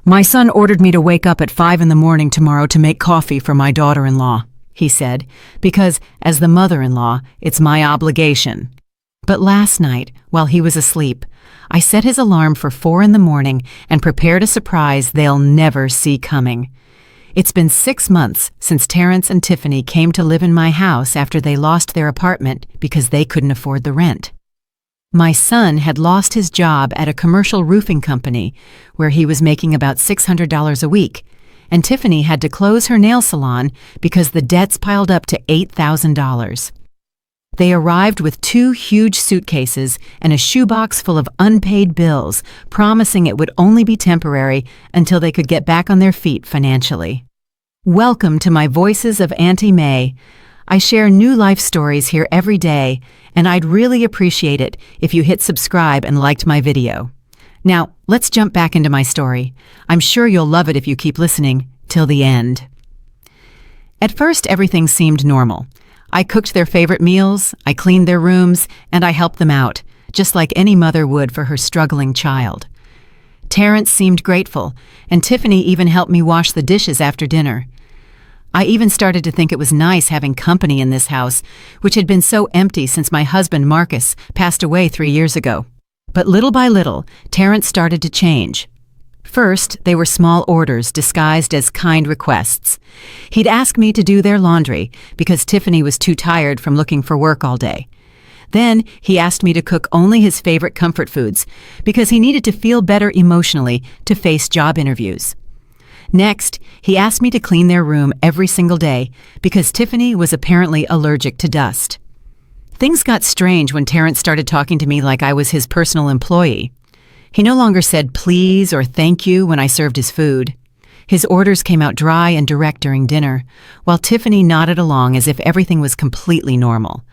"My son ordered me to wake up at 5 in the morning tomorrow to make coffee for my daughter-in-law," he said, "because, as the mother-in-law, it's my obligation." But last night, while he was asleep, I set his alarm for 4 in the morning and prepared a surprise they'll never see coming. It's been 6 months since Terrence and Tiffany came to live in my house after they lost their apartment because they couldn't afford the rent. My son had lost his job at a commercial roofing company where he was making about $600 a week, and Tiffany had to close her nail salon because the debts piled up to $8,000. They arrived with 2 huge suitcases and a shoebox full of unpaid bills, promising it would only be temporary until they could get back on their feet financially. Welcome to my Voices of Auntie May. I share new life stories here every day, and I'd really appreciate it if you hit subscribe and liked my video. Now, let's jump back into my story. I'm sure you'll love it if you keep listening till the end. At first, everything seemed normal. I cooked their favorite meals, I cleaned their rooms, and I helped them out, just like any mother would for her struggling child. Terrence seemed grateful, and Tiffany even helped me wash the dishes after dinner. I even started to think it was nice having company in this house, which had been so empty since my husband Marcus passed away 3 years ago. But little by little, Terrence started to change. First, they were small orders disguised as kind requests. He'd ask me to do their laundry because Tiffany was too tired from looking for work all day. Then he asked me to cook only his favorite comfort foods because he needed to feel better emotionally to face job interviews. Next, he asked me to clean their room every single day because Tiffany was apparently allergic to dust. Things got strange when Terrence started talking to me like I was his personal employee. He no longer said please or thank you when I served his food. His orders came out dry and direct during dinner, while Tiffany nodded along as if everything was completely normal.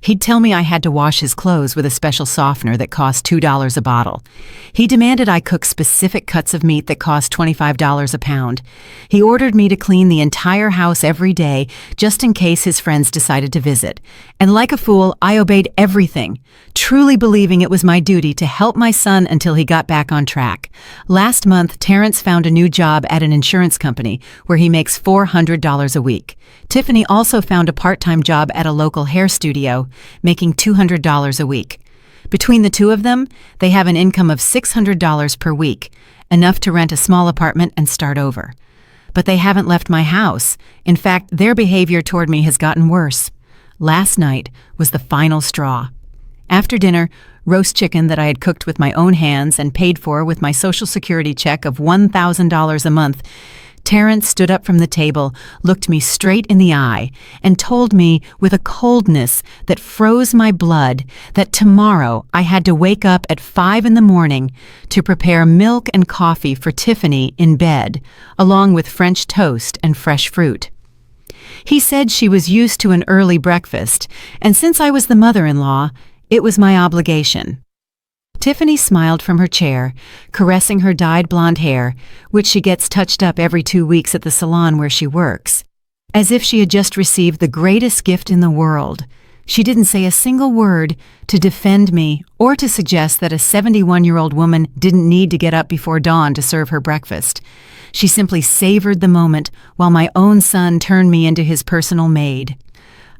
He'd tell me I had to wash his clothes with a special softener that cost $2 a bottle. He demanded I cook specific cuts of meat that cost $25 a pound. He ordered me to clean the entire house every day just in case his friends decided to visit. And like a fool, I obeyed everything, truly believing it was my duty to help my son until he got back on track. Last month, Terrence found a new job at an insurance company where he makes $400 a week. Tiffany also found a part-time job at a local hair studio, making $200 a week. Between the two of them, they have an income of $600 per week, enough to rent a small apartment and start over. But they haven't left my house. In fact, their behavior toward me has gotten worse. Last night was the final straw. After dinner, roast chicken that I had cooked with my own hands and paid for with my Social Security check of $1,000 a month, Terrence stood up from the table, looked me straight in the eye, and told me with a coldness that froze my blood that tomorrow I had to wake up at 5 in the morning to prepare milk and coffee for Tiffany in bed, along with French toast and fresh fruit. He said she was used to an early breakfast, and since I was the mother-in-law, it was my obligation. Tiffany smiled from her chair, caressing her dyed blonde hair, which she gets touched up every 2 weeks at the salon where she works, as if she had just received the greatest gift in the world. She didn't say a single word to defend me or to suggest that a 71-year-old woman didn't need to get up before dawn to serve her breakfast. She simply savored the moment while my own son turned me into his personal maid.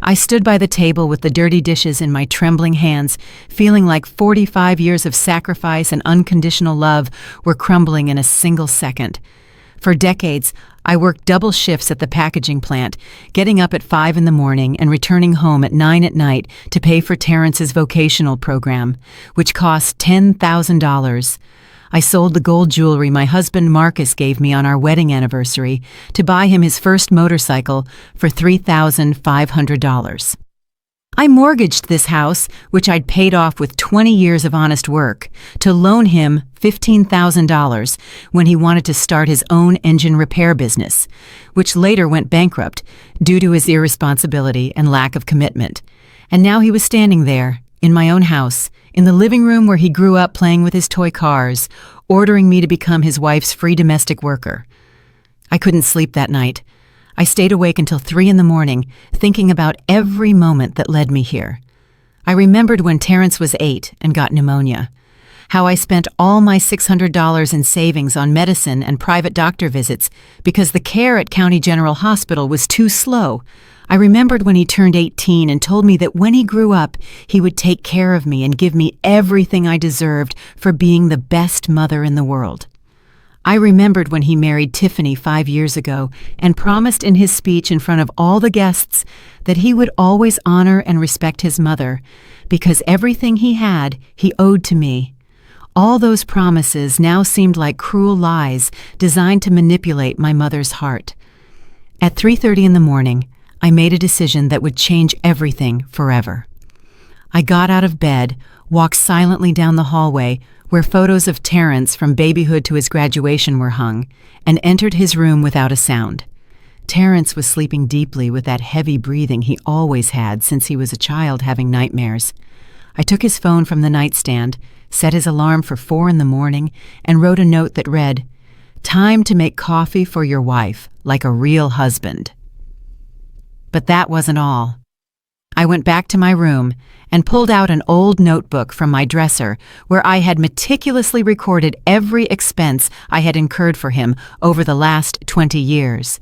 I stood by the table with the dirty dishes in my trembling hands, feeling like 45 years of sacrifice and unconditional love were crumbling in a single second. For decades, I worked double shifts at the packaging plant, getting up at 5 in the morning and returning home at 9 at night to pay for Terrence's vocational program, which cost $10,000. I sold the gold jewelry my husband Marcus gave me on our wedding anniversary to buy him his first motorcycle for $3,500. I mortgaged this house, which I'd paid off with 20 years of honest work, to loan him $15,000 when he wanted to start his own engine repair business, which later went bankrupt due to his irresponsibility and lack of commitment. And now he was standing there, in my own house, in the living room where he grew up playing with his toy cars, ordering me to become his wife's free domestic worker. I couldn't sleep that night. I stayed awake until 3 in the morning, thinking about every moment that led me here. I remembered when Terrence was 8 and got pneumonia, how I spent all my $600 in savings on medicine and private doctor visits because the care at County General Hospital was too slow. I remembered when he turned 18 and told me that when he grew up, he would take care of me and give me everything I deserved for being the best mother in the world. I remembered when he married Tiffany 5 years ago and promised in his speech in front of all the guests that he would always honor and respect his mother because everything he had, he owed to me. All those promises now seemed like cruel lies designed to manipulate my mother's heart. At 3:30 in the morning, I made a decision that would change everything forever. I got out of bed, walked silently down the hallway where photos of Terrence from babyhood to his graduation were hung, and entered his room without a sound. Terrence was sleeping deeply with that heavy breathing he always had since he was a child having nightmares. I took his phone from the nightstand, set his alarm for 4 in the morning, and wrote a note that read, "Time to make coffee for your wife, like a real husband." But that wasn't all. I went back to my room and pulled out an old notebook from my dresser where I had meticulously recorded every expense I had incurred for him over the last 20 years.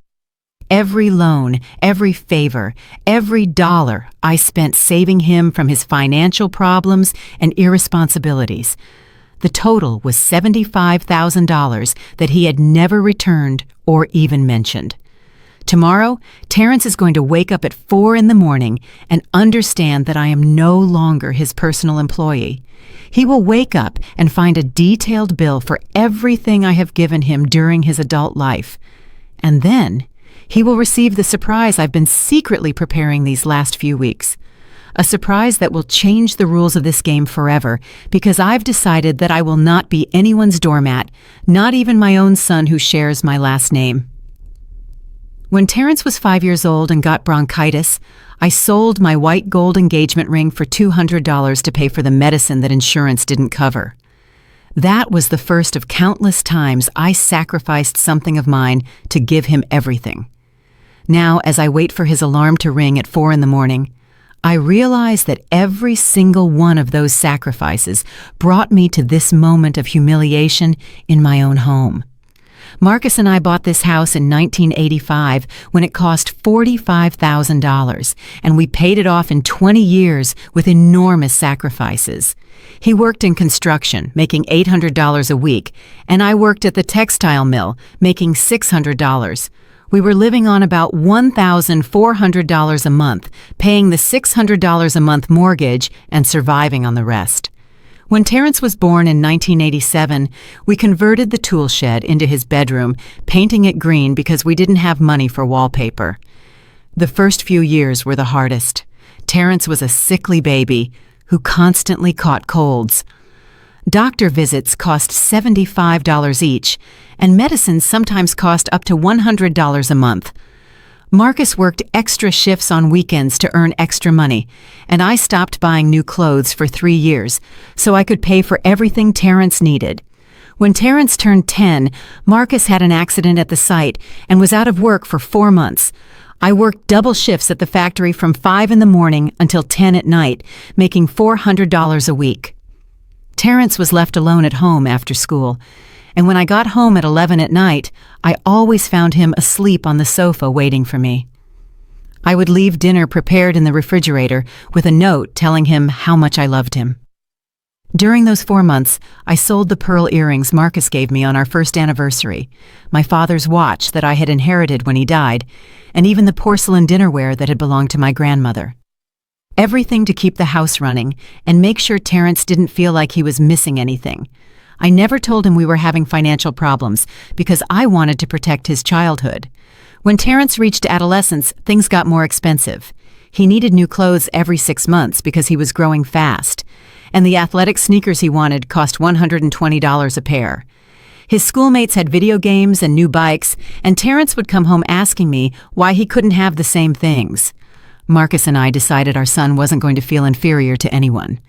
Every loan, every favor, every dollar I spent saving him from his financial problems and irresponsibilities. The total was $75,000 that he had never returned or even mentioned. Tomorrow, Terrence is going to wake up at 4 in the morning and understand that I am no longer his personal employee. He will wake up and find a detailed bill for everything I have given him during his adult life. And then, he will receive the surprise I've been secretly preparing these last few weeks. A surprise that will change the rules of this game forever because I've decided that I will not be anyone's doormat, not even my own son who shares my last name. When Terrence was 5 years old and got bronchitis, I sold my white gold engagement ring for $200 to pay for the medicine that insurance didn't cover. That was the first of countless times I sacrificed something of mine to give him everything. Now, as I wait for his alarm to ring at 4 in the morning, I realize that every single one of those sacrifices brought me to this moment of humiliation in my own home. Marcus and I bought this house in 1985 when it cost $45,000, and we paid it off in 20 years with enormous sacrifices. He worked in construction, making $800 a week, and I worked at the textile mill, making $600. We were living on about $1,400 a month, paying the $600 a month mortgage and surviving on the rest. When Terrence was born in 1987, we converted the tool shed into his bedroom, painting it green because we didn't have money for wallpaper. The first few years were the hardest. Terrence was a sickly baby who constantly caught colds. Doctor visits cost $75 each, and medicines sometimes cost up to $100 a month. Marcus worked extra shifts on weekends to earn extra money, and I stopped buying new clothes for 3 years so I could pay for everything Terrence needed. When Terrence turned 10, Marcus had an accident at the site and was out of work for 4 months. I worked double shifts at the factory from 5 in the morning until 10 at night, making $400 a week. Terrence was left alone at home after school, and when I got home at 11 at night, I always found him asleep on the sofa waiting for me. I would leave dinner prepared in the refrigerator with a note telling him how much I loved him. During those 4 months, I sold the pearl earrings Marcus gave me on our first anniversary, my father's watch that I had inherited when he died, and even the porcelain dinnerware that had belonged to my grandmother. Everything to keep the house running and make sure Terrence didn't feel like he was missing anything. I never told him we were having financial problems because I wanted to protect his childhood. When Terrence reached adolescence, things got more expensive. He needed new clothes every 6 months because he was growing fast, and the athletic sneakers he wanted cost $120 a pair. His schoolmates had video games and new bikes, and Terrence would come home asking me why he couldn't have the same things. Marcus and I decided our son wasn't going to feel inferior to anyone.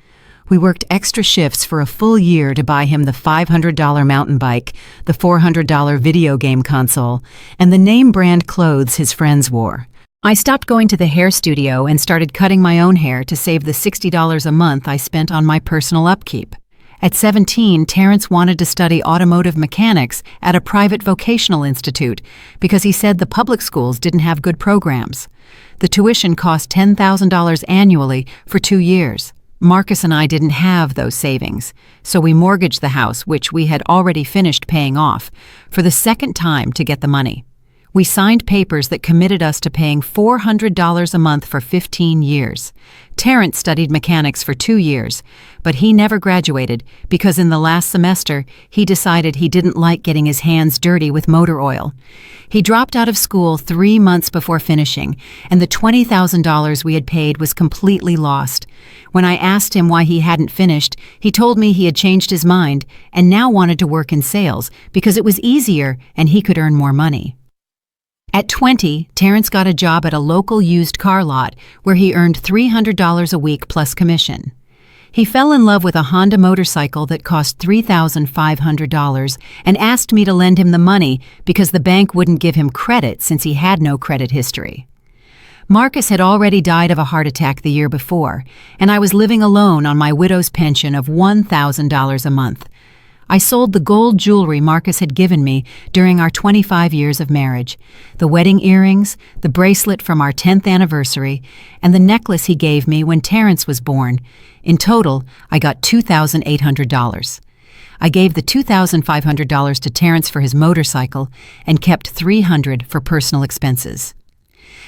We worked extra shifts for a full year to buy him the $500 mountain bike, the $400 video game console, and the name brand clothes his friends wore. I stopped going to the hair studio and started cutting my own hair to save the $60 a month I spent on my personal upkeep. At 17, Terrence wanted to study automotive mechanics at a private vocational institute because he said the public schools didn't have good programs. The tuition cost $10,000 annually for 2 years. Marcus and I didn't have those savings, so we mortgaged the house, which we had already finished paying off, for the second time to get the money. We signed papers that committed us to paying $400 a month for 15 years. Terrence studied mechanics for 2 years, but he never graduated because in the last semester he decided he didn't like getting his hands dirty with motor oil. He dropped out of school 3 months before finishing, and the $20,000 we had paid was completely lost. When I asked him why he hadn't finished, he told me he had changed his mind and now wanted to work in sales because it was easier and he could earn more money. At 20, Terrence got a job at a local used car lot where he earned $300 a week plus commission. He fell in love with a Honda motorcycle that cost $3,500 and asked me to lend him the money because the bank wouldn't give him credit since he had no credit history. Marcus had already died of a heart attack the year before, and I was living alone on my widow's pension of $1,000 a month. I sold the gold jewelry Marcus had given me during our 25 years of marriage, the wedding earrings, the bracelet from our 10th anniversary, and the necklace he gave me when Terrence was born. In total, I got $2,800. I gave the $2,500 to Terrence for his motorcycle and kept $300 for personal expenses.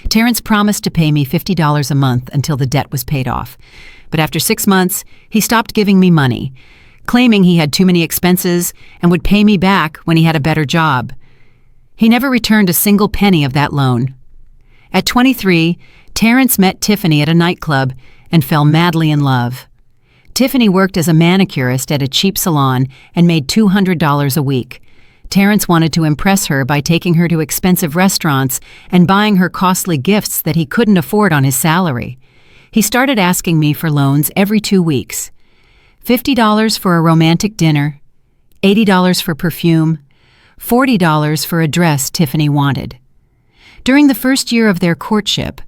Terrence promised to pay me $50 a month until the debt was paid off, but after 6 months, he stopped giving me money, claiming he had too many expenses and would pay me back when he had a better job. He never returned a single penny of that loan. At 23, Terrence met Tiffany at a nightclub and fell madly in love. Tiffany worked as a manicurist at a cheap salon and made $200 a week. Terrence wanted to impress her by taking her to expensive restaurants and buying her costly gifts that he couldn't afford on his salary. He started asking me for loans every 2 weeks. $50 for a romantic dinner, $80 for perfume, $40 for a dress Tiffany wanted. During the first year of their courtship,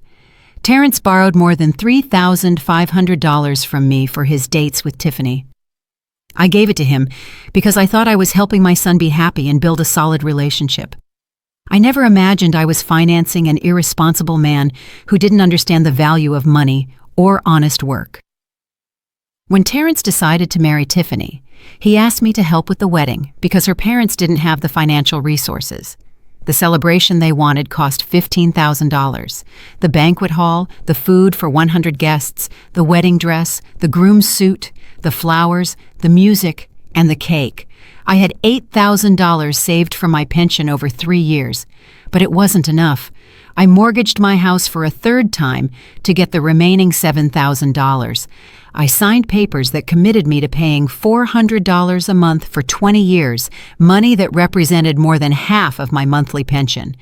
Terrence borrowed more than $3,500 from me for his dates with Tiffany. I gave it to him because I thought I was helping my son be happy and build a solid relationship. I never imagined I was financing an irresponsible man who didn't understand the value of money or honest work. When Terrence decided to marry Tiffany, he asked me to help with the wedding because her parents didn't have the financial resources. The celebration they wanted cost $15,000. The banquet hall, the food for 100 guests, the wedding dress, the groom's suit, the flowers, the music, and the cake. I had $8,000 saved from my pension over 3 years, but it wasn't enough. I mortgaged my house for a third time to get the remaining $7,000. I signed papers that committed me to paying $400 a month for 20 years, money that represented more than half of my monthly pension.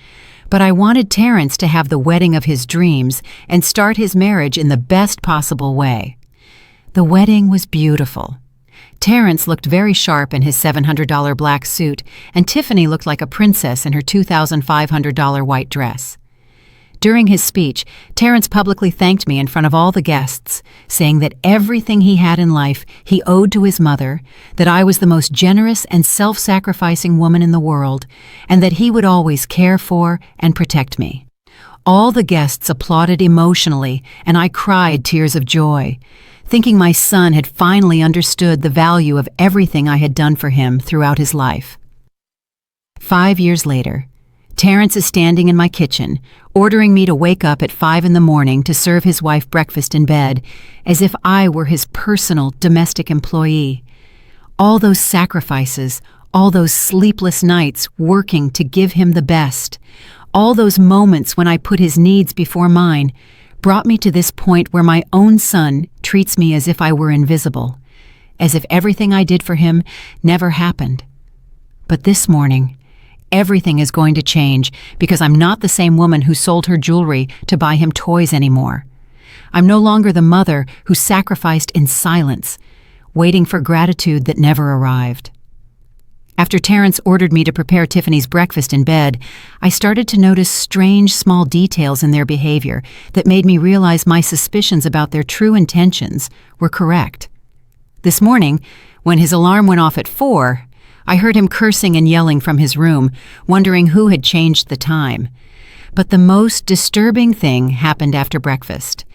But I wanted Terrence to have the wedding of his dreams and start his marriage in the best possible way. The wedding was beautiful. Terrence looked very sharp in his $700 black suit, and Tiffany looked like a princess in her $2,500 white dress. During his speech, Terrence publicly thanked me in front of all the guests, saying that everything he had in life he owed to his mother, that I was the most generous and self-sacrificing woman in the world, and that he would always care for and protect me. All the guests applauded emotionally, and I cried tears of joy, thinking my son had finally understood the value of everything I had done for him throughout his life. 5 years later, Terrence is standing in my kitchen, ordering me to wake up at 5 in the morning to serve his wife breakfast in bed, as if I were his personal domestic employee. All those sacrifices, all those sleepless nights working to give him the best, all those moments when I put his needs before mine, brought me to this point where my own son treats me as if I were invisible, as if everything I did for him never happened. But this morning, everything is going to change because I'm not the same woman who sold her jewelry to buy him toys anymore. I'm no longer the mother who sacrificed in silence, waiting for gratitude that never arrived. After Terrence ordered me to prepare Tiffany's breakfast in bed, I started to notice strange small details in their behavior that made me realize my suspicions about their true intentions were correct. This morning, when his alarm went off at 4, I heard him cursing and yelling from his room, wondering who had changed the time. But the most disturbing thing happened after breakfast.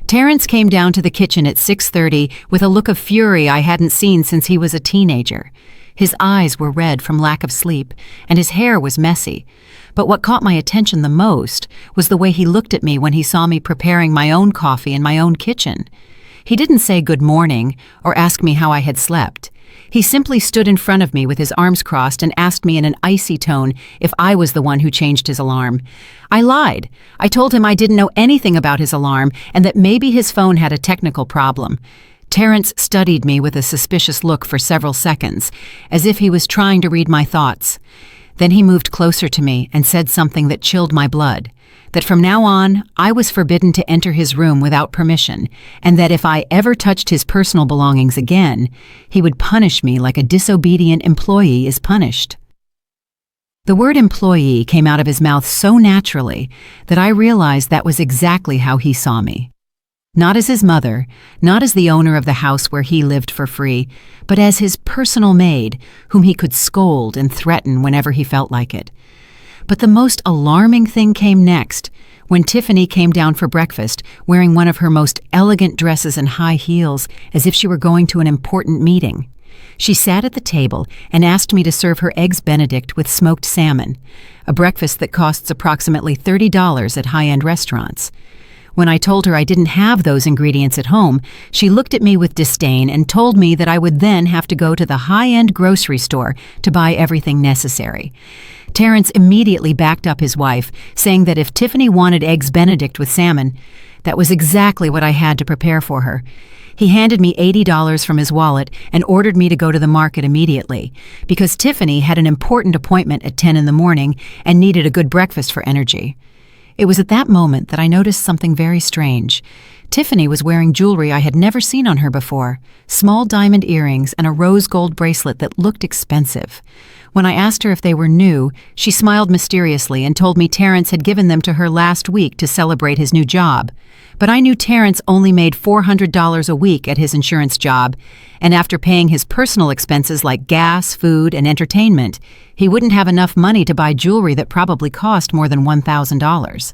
Terrence came down to the kitchen at 6:30 with a look of fury I hadn't seen since he was a teenager. His eyes were red from lack of sleep, and his hair was messy. But what caught my attention the most was the way he looked at me when he saw me preparing my own coffee in my own kitchen. He didn't say good morning or ask me how I had slept. He simply stood in front of me with his arms crossed and asked me in an icy tone if I was the one who changed his alarm. I lied. I told him I didn't know anything about his alarm and that maybe his phone had a technical problem. Terrence studied me with a suspicious look for several seconds, as if he was trying to read my thoughts. Then he moved closer to me and said something that chilled my blood, that from now on, I was forbidden to enter his room without permission, and that if I ever touched his personal belongings again, he would punish me like a disobedient employee is punished. The word employee came out of his mouth so naturally that I realized that was exactly how he saw me. Not as his mother, not as the owner of the house where he lived for free, but as his personal maid, whom he could scold and threaten whenever he felt like it. But the most alarming thing came next, when Tiffany came down for breakfast wearing one of her most elegant dresses and high heels, as if she were going to an important meeting. She sat at the table and asked me to serve her eggs Benedict with smoked salmon, a breakfast that costs approximately $30 at high-end restaurants. When I told her I didn't have those ingredients at home, she looked at me with disdain and told me that I would then have to go to the high-end grocery store to buy everything necessary. Terrence immediately backed up his wife, saying that if Tiffany wanted eggs Benedict with salmon, that was exactly what I had to prepare for her. He handed me $80 from his wallet and ordered me to go to the market immediately, because Tiffany had an important appointment at 10 in the morning and needed a good breakfast for energy. It was at that moment that I noticed something very strange. Tiffany was wearing jewelry I had never seen on her before, small diamond earrings and a rose gold bracelet that looked expensive. When I asked her if they were new, she smiled mysteriously and told me Terrence had given them to her last week to celebrate his new job. But I knew Terrence only made $400 a week at his insurance job, and after paying his personal expenses like gas, food, and entertainment, he wouldn't have enough money to buy jewelry that probably cost more than $1,000.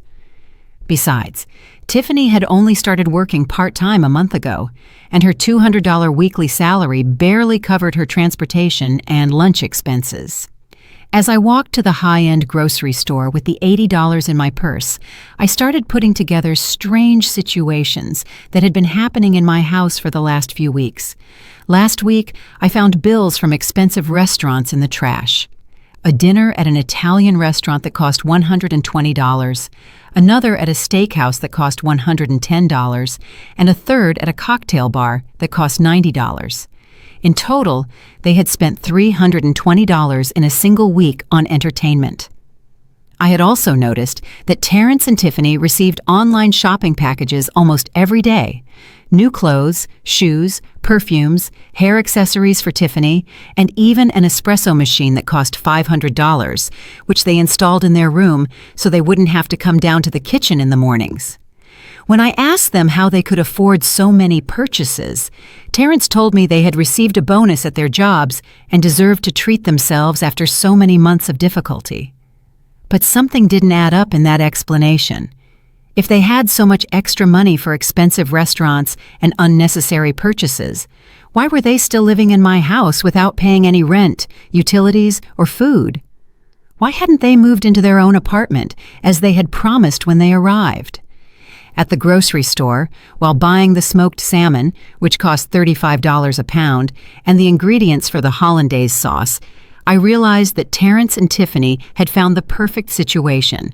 Besides, Tiffany had only started working part-time a month ago, and her $200 weekly salary barely covered her transportation and lunch expenses. As I walked to the high-end grocery store with the $80 in my purse, I started putting together strange situations that had been happening in my house for the last few weeks. Last week, I found bills from expensive restaurants in the trash. A dinner at an Italian restaurant that cost $120, another at a steakhouse that cost $110, and a third at a cocktail bar that cost $90. In total, they had spent $320 in a single week on entertainment. I had also noticed that Terrence and Tiffany received online shopping packages almost every day. New clothes, shoes, perfumes, hair accessories for Tiffany, and even an espresso machine that cost $500, which they installed in their room so they wouldn't have to come down to the kitchen in the mornings. When I asked them how they could afford so many purchases, Terrence told me they had received a bonus at their jobs and deserved to treat themselves after so many months of difficulty. But something didn't add up in that explanation. If they had so much extra money for expensive restaurants and unnecessary purchases, why were they still living in my house without paying any rent, utilities, or food? Why hadn't they moved into their own apartment, as they had promised when they arrived? At the grocery store, while buying the smoked salmon, which cost $35 a pound, and the ingredients for the hollandaise sauce, I realized that Terrence and Tiffany had found the perfect situation,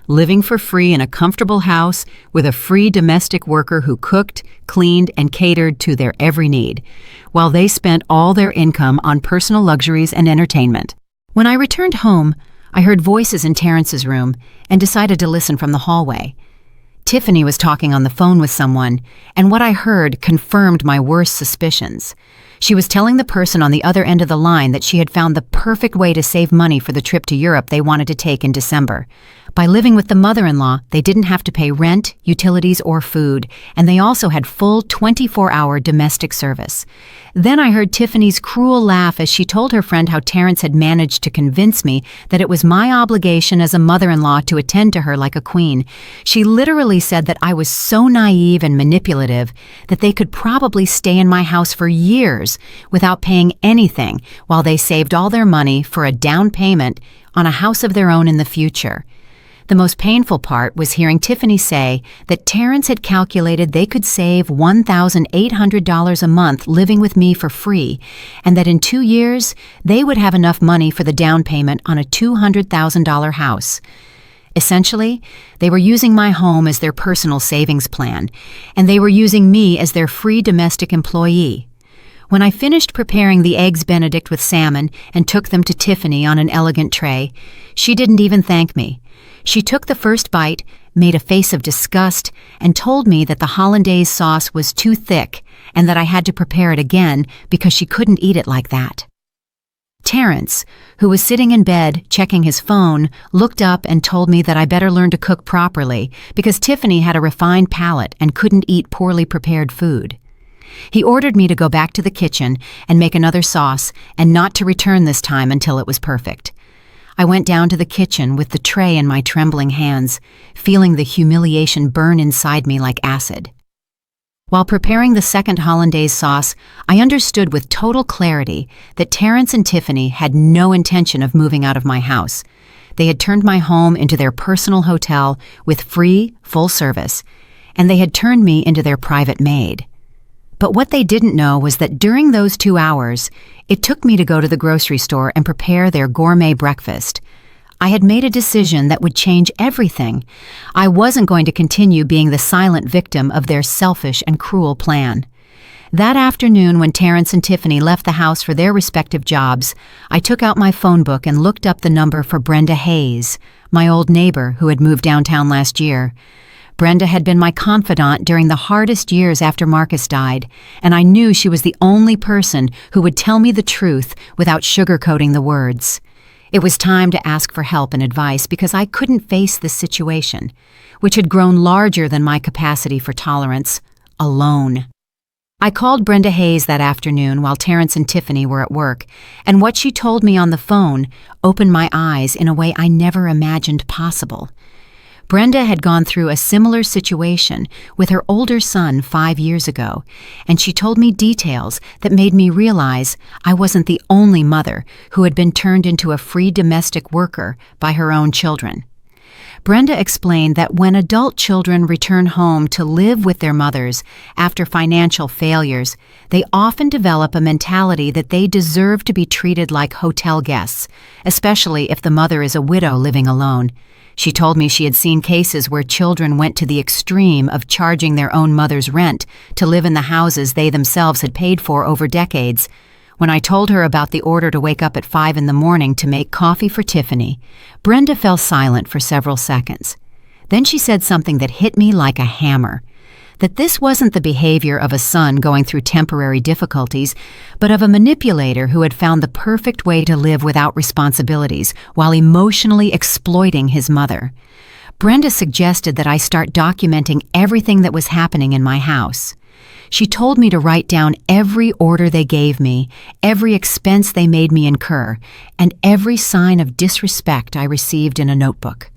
living for free in a comfortable house with a free domestic worker who cooked, cleaned, and catered to their every need, while they spent all their income on personal luxuries and entertainment. When I returned home, I heard voices in Terrence's room and decided to listen from the hallway. Tiffany was talking on the phone with someone, and what I heard confirmed my worst suspicions. She was telling the person on the other end of the line that she had found the perfect way to save money for the trip to Europe they wanted to take in December. By living with the mother-in-law, they didn't have to pay rent, utilities, or food, and they also had full 24-hour domestic service. Then I heard Tiffany's cruel laugh as she told her friend how Terrence had managed to convince me that it was my obligation as a mother-in-law to attend to her like a queen. She literally said that I was so naive and manipulative that they could probably stay in my house for years without paying anything while they saved all their money for a down payment on a house of their own in the future. The most painful part was hearing Tiffany say that Terrence had calculated they could save $1,800 a month living with me for free, and that in 2 years, they would have enough money for the down payment on a $200,000 house. Essentially, they were using my home as their personal savings plan, and they were using me as their free domestic employee. When I finished preparing the Eggs Benedict with salmon and took them to Tiffany on an elegant tray, she didn't even thank me. She took the first bite, made a face of disgust, and told me that the hollandaise sauce was too thick and that I had to prepare it again because she couldn't eat it like that. Terrence, who was sitting in bed checking his phone, looked up and told me that I better learn to cook properly because Tiffany had a refined palate and couldn't eat poorly prepared food. He ordered me to go back to the kitchen and make another sauce and not to return this time until it was perfect. I went down to the kitchen with the tray in my trembling hands, feeling the humiliation burn inside me like acid. While preparing the second hollandaise sauce, I understood with total clarity that Terrence and Tiffany had no intention of moving out of my house. They had turned my home into their personal hotel with free, full service, and they had turned me into their private maid. But what they didn't know was that during those 2 hours, it took me to go to the grocery store and prepare their gourmet breakfast. I had made a decision that would change everything. I wasn't going to continue being the silent victim of their selfish and cruel plan. That afternoon, when Terrence and Tiffany left the house for their respective jobs, I took out my phone book and looked up the number for Brenda Hayes, my old neighbor who had moved downtown last year. Brenda had been my confidant during the hardest years after Marcus died, and I knew she was the only person who would tell me the truth without sugarcoating the words. It was time to ask for help and advice because I couldn't face this situation, which had grown larger than my capacity for tolerance, alone. I called Brenda Hayes that afternoon while Terrence and Tiffany were at work, and what she told me on the phone opened my eyes in a way I never imagined possible. Brenda had gone through a similar situation with her older son 5 years ago, and she told me details that made me realize I wasn't the only mother who had been turned into a free domestic worker by her own children. Brenda explained that when adult children return home to live with their mothers after financial failures, they often develop a mentality that they deserve to be treated like hotel guests, especially if the mother is a widow living alone. She told me she had seen cases where children went to the extreme of charging their own mother's rent to live in the houses they themselves had paid for over decades. When I told her about the order to wake up at 5 in the morning to make coffee for Tiffany, Brenda fell silent for several seconds. Then she said something that hit me like a hammer, that this wasn't the behavior of a son going through temporary difficulties, but of a manipulator who had found the perfect way to live without responsibilities while emotionally exploiting his mother. Brenda suggested that I start documenting everything that was happening in my house. She told me to write down every order they gave me, every expense they made me incur, and every sign of disrespect I received in a notebook.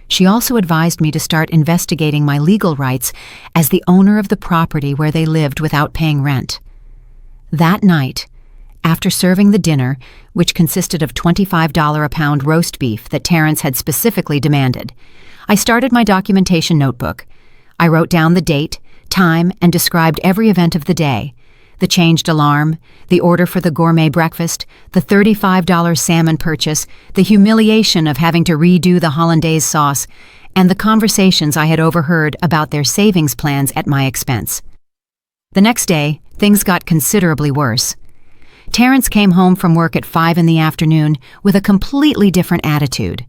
She also advised me to start investigating my legal rights as the owner of the property where they lived without paying rent. That night, after serving the dinner, which consisted of $25 a pound roast beef that Terrence had specifically demanded, I started my documentation notebook. I wrote down the date, time, and described every event of the day: the changed alarm, the order for the gourmet breakfast, the $35 salmon purchase, the humiliation of having to redo the hollandaise sauce, and the conversations I had overheard about their savings plans at my expense. The next day, things got considerably worse. Terrence came home from work at 5 in the afternoon with a completely different attitude.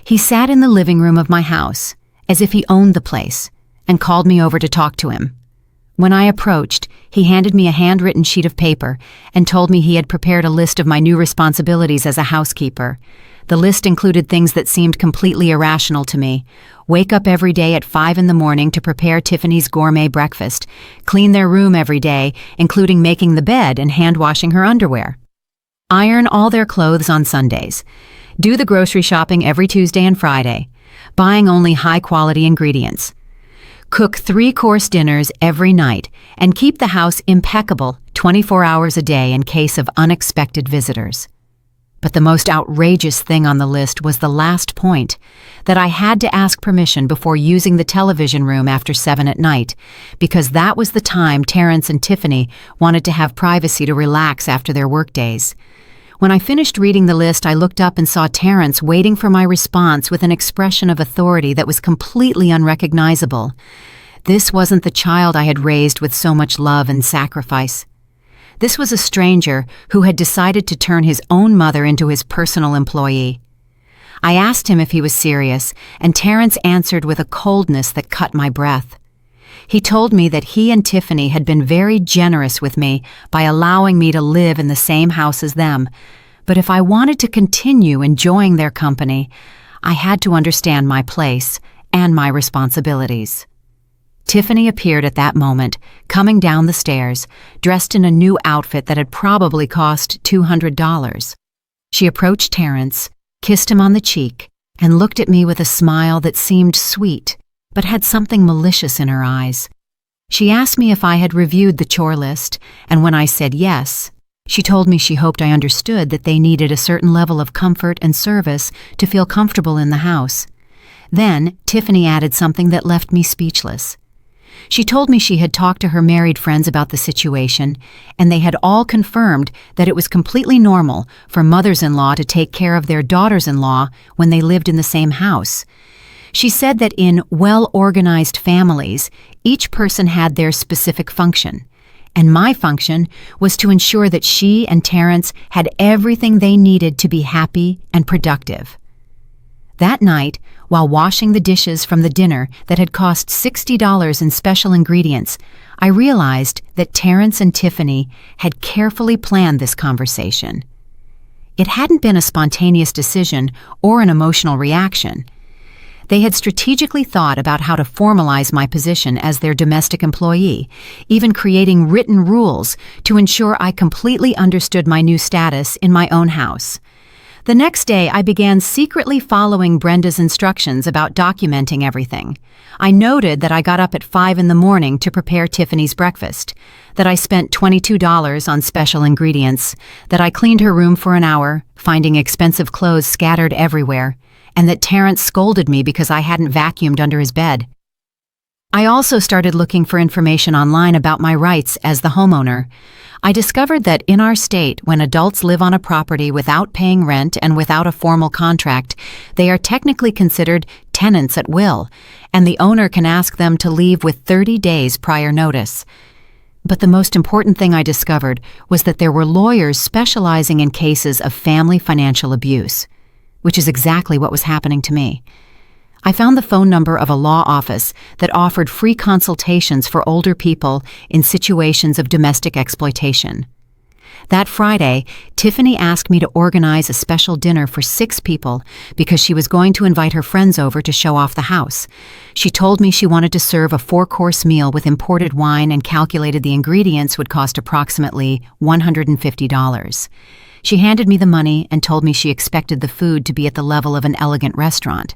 He sat in the living room of my house, as if he owned the place, and called me over to talk to him. When I approached, he handed me a handwritten sheet of paper and told me he had prepared a list of my new responsibilities as a housekeeper. The list included things that seemed completely irrational to me. Wake up every day at 5 in the morning to prepare Tiffany's gourmet breakfast. Clean their room every day, including making the bed and hand-washing her underwear. Iron all their clothes on Sundays. Do the grocery shopping every Tuesday and Friday. Buying only high-quality ingredients. Cook 3-course dinners every night and keep the house impeccable 24 hours a day in case of unexpected visitors. But the most outrageous thing on the list was the last point, that I had to ask permission before using the television room after 7 at night, because that was the time Terrence and Tiffany wanted to have privacy to relax after their workdays. When I finished reading the list, I looked up and saw Terrence waiting for my response with an expression of authority that was completely unrecognizable. This wasn't the child I had raised with so much love and sacrifice. This was a stranger who had decided to turn his own mother into his personal employee. I asked him if he was serious, and Terrence answered with a coldness that cut my breath. He told me that he and Tiffany had been very generous with me by allowing me to live in the same house as them, but if I wanted to continue enjoying their company, I had to understand my place and my responsibilities. Tiffany appeared at that moment, coming down the stairs, dressed in a new outfit that had probably cost $200. She approached Terrence, kissed him on the cheek, and looked at me with a smile that seemed sweet, but had something malicious in her eyes. She asked me if I had reviewed the chore list, and when I said yes, she told me she hoped I understood that they needed a certain level of comfort and service to feel comfortable in the house. Then, Tiffany added something that left me speechless. She told me she had talked to her married friends about the situation, and they had all confirmed that it was completely normal for mothers-in-law to take care of their daughters-in-law when they lived in the same house. She said that in well-organized families, each person had their specific function, and my function was to ensure that she and Terrence had everything they needed to be happy and productive. That night, while washing the dishes from the dinner that had cost $60 in special ingredients, I realized that Terrence and Tiffany had carefully planned this conversation. It hadn't been a spontaneous decision or an emotional reaction. They had strategically thought about how to formalize my position as their domestic employee, even creating written rules to ensure I completely understood my new status in my own house. The next day, I began secretly following Brenda's instructions about documenting everything. I noted that I got up at 5 in the morning to prepare Tiffany's breakfast, that I spent $22 on special ingredients, that I cleaned her room for an hour, finding expensive clothes scattered everywhere, and that Terrence scolded me because I hadn't vacuumed under his bed. I also started looking for information online about my rights as the homeowner. I discovered that in our state, when adults live on a property without paying rent and without a formal contract, they are technically considered tenants at will, and the owner can ask them to leave with 30 days prior notice. But the most important thing I discovered was that there were lawyers specializing in cases of family financial abuse, which is exactly what was happening to me. I found the phone number of a law office that offered free consultations for older people in situations of domestic exploitation. That Friday, Tiffany asked me to organize a special dinner for 6 people because she was going to invite her friends over to show off the house. She told me she wanted to serve a 4-course meal with imported wine and calculated the ingredients would cost approximately $150. She handed me the money and told me she expected the food to be at the level of an elegant restaurant.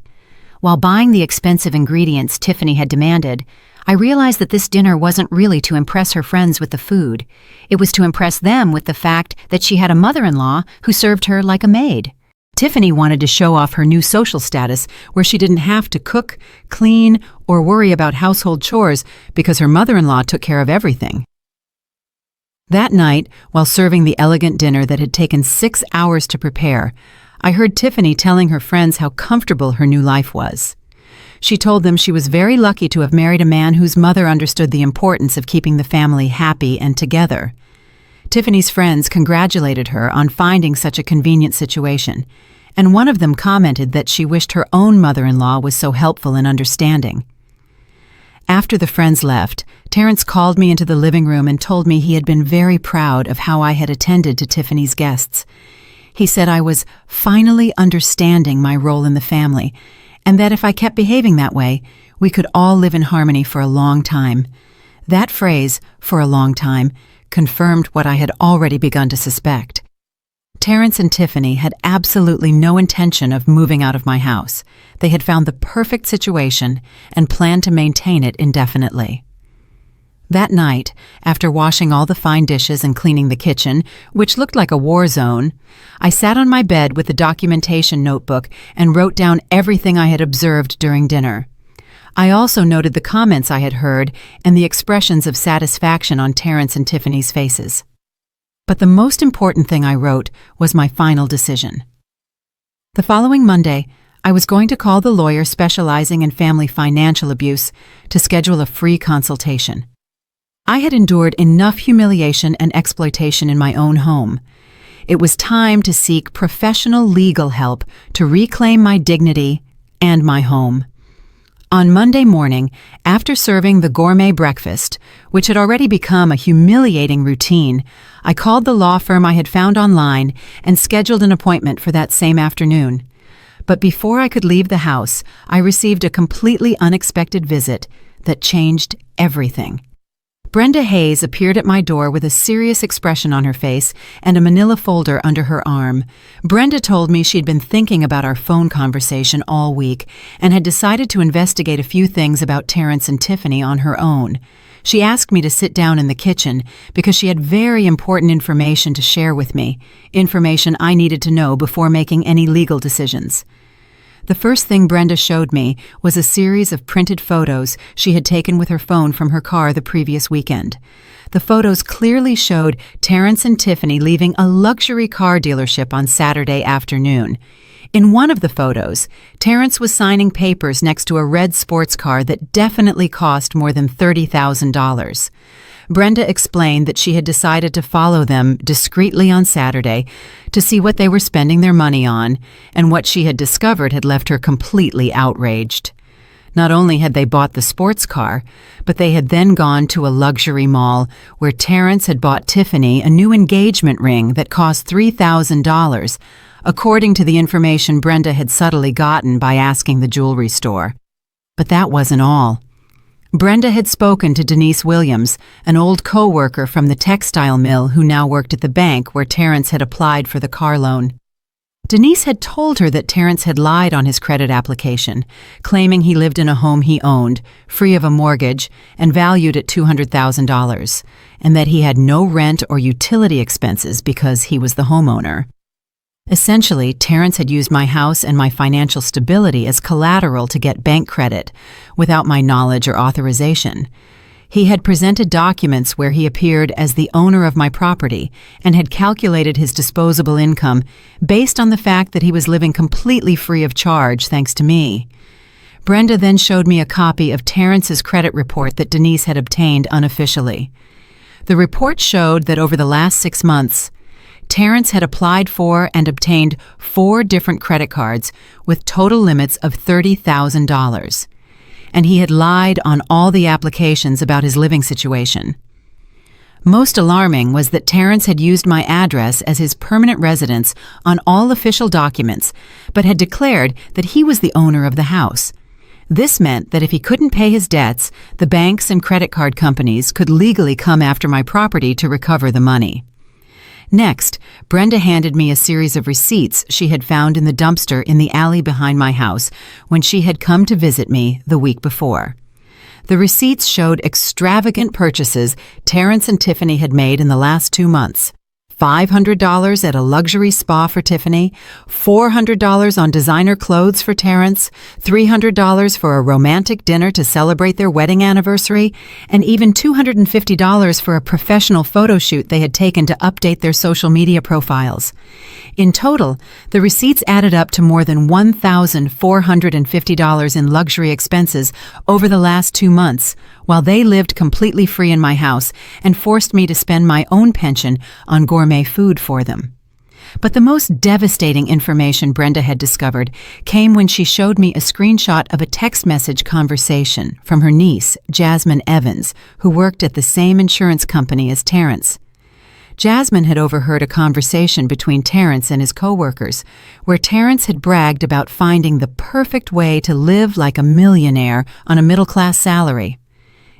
While buying the expensive ingredients Tiffany had demanded, I realized that this dinner wasn't really to impress her friends with the food. It was to impress them with the fact that she had a mother-in-law who served her like a maid. Tiffany wanted to show off her new social status where she didn't have to cook, clean, or worry about household chores because her mother-in-law took care of everything. That night, while serving the elegant dinner that had taken 6 hours to prepare, I heard Tiffany telling her friends how comfortable her new life was. She told them she was very lucky to have married a man whose mother understood the importance of keeping the family happy and together. Tiffany's friends congratulated her on finding such a convenient situation, and one of them commented that she wished her own mother-in-law was so helpful and understanding. After the friends left, Terrence called me into the living room and told me he had been very proud of how I had attended to Tiffany's guests. He said I was finally understanding my role in the family, and that if I kept behaving that way, we could all live in harmony for a long time. That phrase, "for a long time," confirmed what I had already begun to suspect. Terrence and Tiffany had absolutely no intention of moving out of my house. They had found the perfect situation and planned to maintain it indefinitely. That night, after washing all the fine dishes and cleaning the kitchen, which looked like a war zone, I sat on my bed with the documentation notebook and wrote down everything I had observed during dinner. I also noted the comments I had heard and the expressions of satisfaction on Terrence and Tiffany's faces. But the most important thing I wrote was my final decision. The following Monday, I was going to call the lawyer specializing in family financial abuse to schedule a free consultation. I had endured enough humiliation and exploitation in my own home. It was time to seek professional legal help to reclaim my dignity and my home. On Monday morning, after serving the gourmet breakfast, which had already become a humiliating routine, I called the law firm I had found online and scheduled an appointment for that same afternoon. But before I could leave the house, I received a completely unexpected visit that changed everything. Brenda Hayes appeared at my door with a serious expression on her face and a manila folder under her arm. Brenda told me she'd been thinking about our phone conversation all week and had decided to investigate a few things about Terrence and Tiffany on her own. She asked me to sit down in the kitchen because she had very important information to share with me, information I needed to know before making any legal decisions. The first thing Brenda showed me was a series of printed photos she had taken with her phone from her car the previous weekend. The photos clearly showed Terrence and Tiffany leaving a luxury car dealership on Saturday afternoon. In one of the photos, Terrence was signing papers next to a red sports car that definitely cost more than $30,000. Brenda explained that she had decided to follow them discreetly on Saturday to see what they were spending their money on, and what she had discovered had left her completely outraged. Not only had they bought the sports car, but they had then gone to a luxury mall where Terrence had bought Tiffany a new engagement ring that cost $3,000, according to the information Brenda had subtly gotten by asking the jewelry store. But that wasn't all. Brenda had spoken to Denise Williams, an old co-worker from the textile mill who now worked at the bank where Terrence had applied for the car loan. Denise had told her that Terrence had lied on his credit application, claiming he lived in a home he owned, free of a mortgage, and valued at $200,000, and that he had no rent or utility expenses because he was the homeowner. Essentially, Terrence had used my house and my financial stability as collateral to get bank credit, without my knowledge or authorization. He had presented documents where he appeared as the owner of my property and had calculated his disposable income based on the fact that he was living completely free of charge thanks to me. Brenda then showed me a copy of Terrence's credit report that Denise had obtained unofficially. The report showed that over the last 6 months, Terrence had applied for and obtained 4 different credit cards with total limits of $30,000. And he had lied on all the applications about his living situation. Most alarming was that Terrence had used my address as his permanent residence on all official documents, but had declared that he was the owner of the house. This meant that if he couldn't pay his debts, the banks and credit card companies could legally come after my property to recover the money. Next, Brenda handed me a series of receipts she had found in the dumpster in the alley behind my house when she had come to visit me the week before. The receipts showed extravagant purchases Terrence and Tiffany had made in the last 2 months. $500 at a luxury spa for Tiffany, $400 on designer clothes for Terrence, $300 for a romantic dinner to celebrate their wedding anniversary, and even $250 for a professional photo shoot they had taken to update their social media profiles. In total, the receipts added up to more than $1,450 in luxury expenses over the last 2 months, while they lived completely free in my house and forced me to spend my own pension on gourmet food for them. But the most devastating information Brenda had discovered came when she showed me a screenshot of a text message conversation from her niece, Jasmine Evans, who worked at the same insurance company as Terrence. Jasmine had overheard a conversation between Terrence and his coworkers, where Terrence had bragged about finding the perfect way to live like a millionaire on a middle-class salary.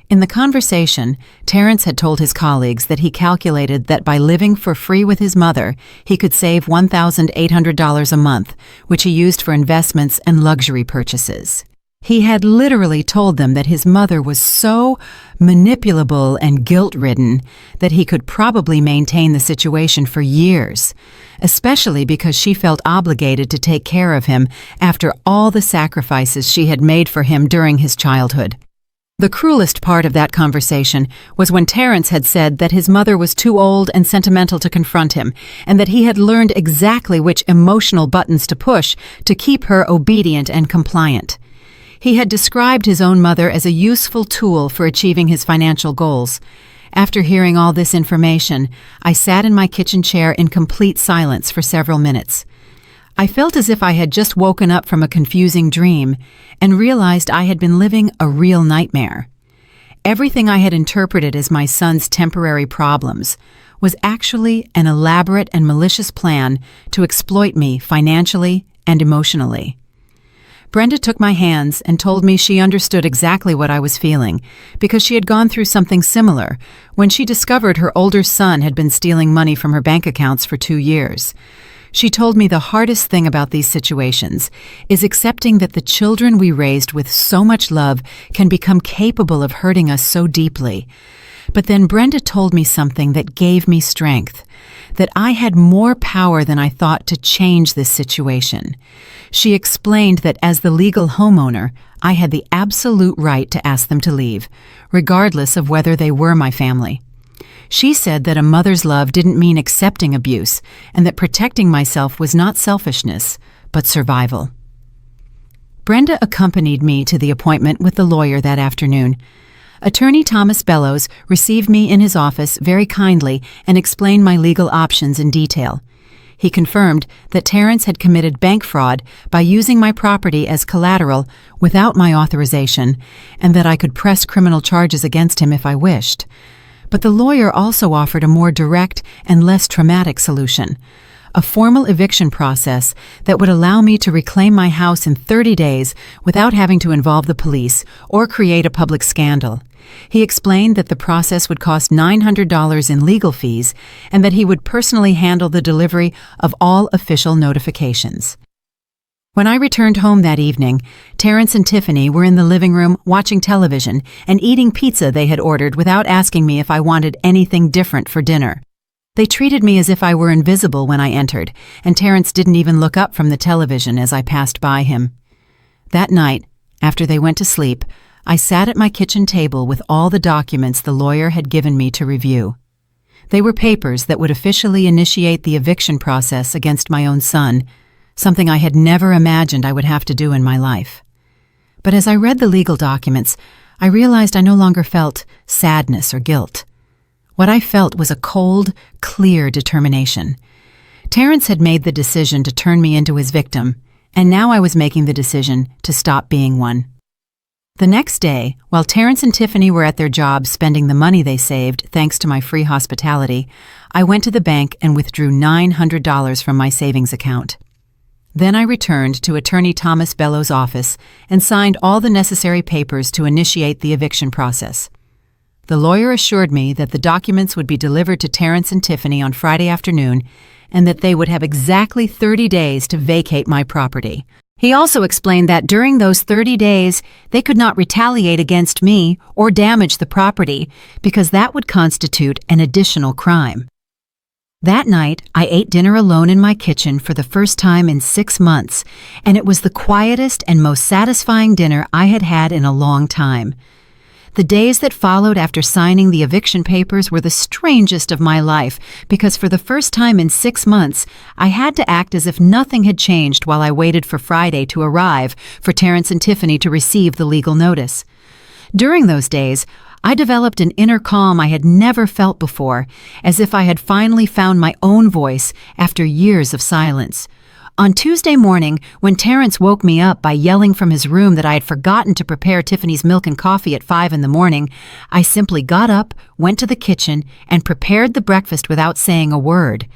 In the conversation, Terrence had told his colleagues that he calculated that by living for free with his mother, he could save $1,800 a month, which he used for investments and luxury purchases. He had literally told them that his mother was so manipulable and guilt-ridden that he could probably maintain the situation for years, especially because she felt obligated to take care of him after all the sacrifices she had made for him during his childhood. The cruelest part of that conversation was when Terrence had said that his mother was too old and sentimental to confront him, and that he had learned exactly which emotional buttons to push to keep her obedient and compliant. He had described his own mother as a useful tool for achieving his financial goals. After hearing all this information, I sat in my kitchen chair in complete silence for several minutes. I felt as if I had just woken up from a confusing dream and realized I had been living a real nightmare. Everything I had interpreted as my son's temporary problems was actually an elaborate and malicious plan to exploit me financially and emotionally. Brenda took my hands and told me she understood exactly what I was feeling because she had gone through something similar when she discovered her older son had been stealing money from her bank accounts for 2 years. She told me the hardest thing about these situations is accepting that the children we raised with so much love can become capable of hurting us so deeply. But then Brenda told me something that gave me strength, that I had more power than I thought to change this situation. She explained that as the legal homeowner, I had the absolute right to ask them to leave, regardless of whether they were my family. She said that a mother's love didn't mean accepting abuse, and that protecting myself was not selfishness, but survival. Brenda accompanied me to the appointment with the lawyer that afternoon. Attorney Thomas Bellows received me in his office very kindly and explained my legal options in detail. He confirmed that Terrence had committed bank fraud by using my property as collateral without my authorization, and that I could press criminal charges against him if I wished. But the lawyer also offered a more direct and less traumatic solution, a formal eviction process that would allow me to reclaim my house in 30 days without having to involve the police or create a public scandal. He explained that the process would cost $900 in legal fees and that he would personally handle the delivery of all official notifications. When I returned home that evening, Terrence and Tiffany were in the living room watching television and eating pizza they had ordered without asking me if I wanted anything different for dinner. They treated me as if I were invisible when I entered, and Terrence didn't even look up from the television as I passed by him. That night, after they went to sleep, I sat at my kitchen table with all the documents the lawyer had given me to review. They were papers that would officially initiate the eviction process against my own son, something I had never imagined I would have to do in my life. But as I read the legal documents, I realized I no longer felt sadness or guilt. What I felt was a cold, clear determination. Terrence had made the decision to turn me into his victim, and now I was making the decision to stop being one. The next day, while Terrence and Tiffany were at their jobs spending the money they saved thanks to my free hospitality, I went to the bank and withdrew $900 from my savings account. Then I returned to Attorney Thomas Bellows' office and signed all the necessary papers to initiate the eviction process. The lawyer assured me that the documents would be delivered to Terrence and Tiffany on Friday afternoon and that they would have exactly 30 days to vacate my property. He also explained that during those 30 days, they could not retaliate against me or damage the property because that would constitute an additional crime. That night, I ate dinner alone in my kitchen for the first time in 6 months, and it was the quietest and most satisfying dinner I had had in a long time. The days that followed after signing the eviction papers were the strangest of my life because for the first time in 6 months, I had to act as if nothing had changed while I waited for Friday to arrive for Terrence and Tiffany to receive the legal notice. During those days, I developed an inner calm I had never felt before, as if I had finally found my own voice after years of silence. On Tuesday morning, when Terrence woke me up by yelling from his room that I had forgotten to prepare Tiffany's milk and coffee at 5 in the morning, I simply got up, went to the kitchen, and prepared the breakfast without saying a word.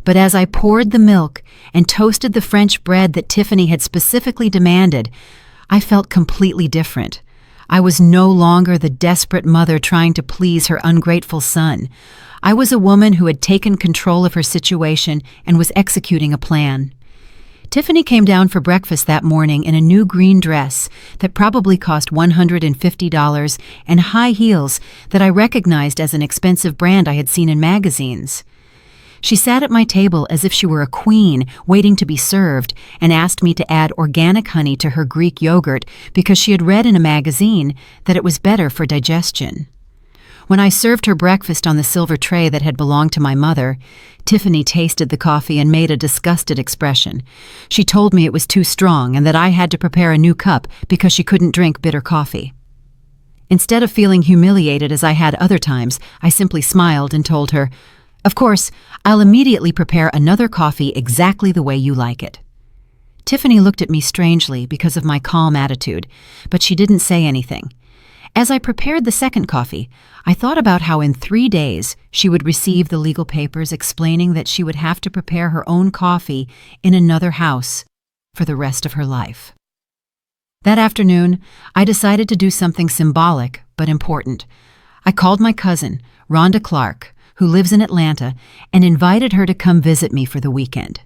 But as I poured the milk and toasted the French bread that Tiffany had specifically demanded, I felt completely different. I was no longer the desperate mother trying to please her ungrateful son. I was a woman who had taken control of her situation and was executing a plan. Tiffany came down for breakfast that morning in a new green dress that probably cost $150 and high heels that I recognized as an expensive brand I had seen in magazines. She sat at my table as if she were a queen waiting to be served and asked me to add organic honey to her Greek yogurt because she had read in a magazine that it was better for digestion. When I served her breakfast on the silver tray that had belonged to my mother, Tiffany tasted the coffee and made a disgusted expression. She told me it was too strong and that I had to prepare a new cup because she couldn't drink bitter coffee. Instead of feeling humiliated as I had other times, I simply smiled and told her, "Of course, I'll immediately prepare another coffee exactly the way you like it." Tiffany looked at me strangely because of my calm attitude, but she didn't say anything. As I prepared the second coffee, I thought about how in 3 days she would receive the legal papers explaining that she would have to prepare her own coffee in another house for the rest of her life. That afternoon, I decided to do something symbolic but important. I called my cousin, Rhonda Clark, who lives in Atlanta, and invited her to come visit me for the weekend.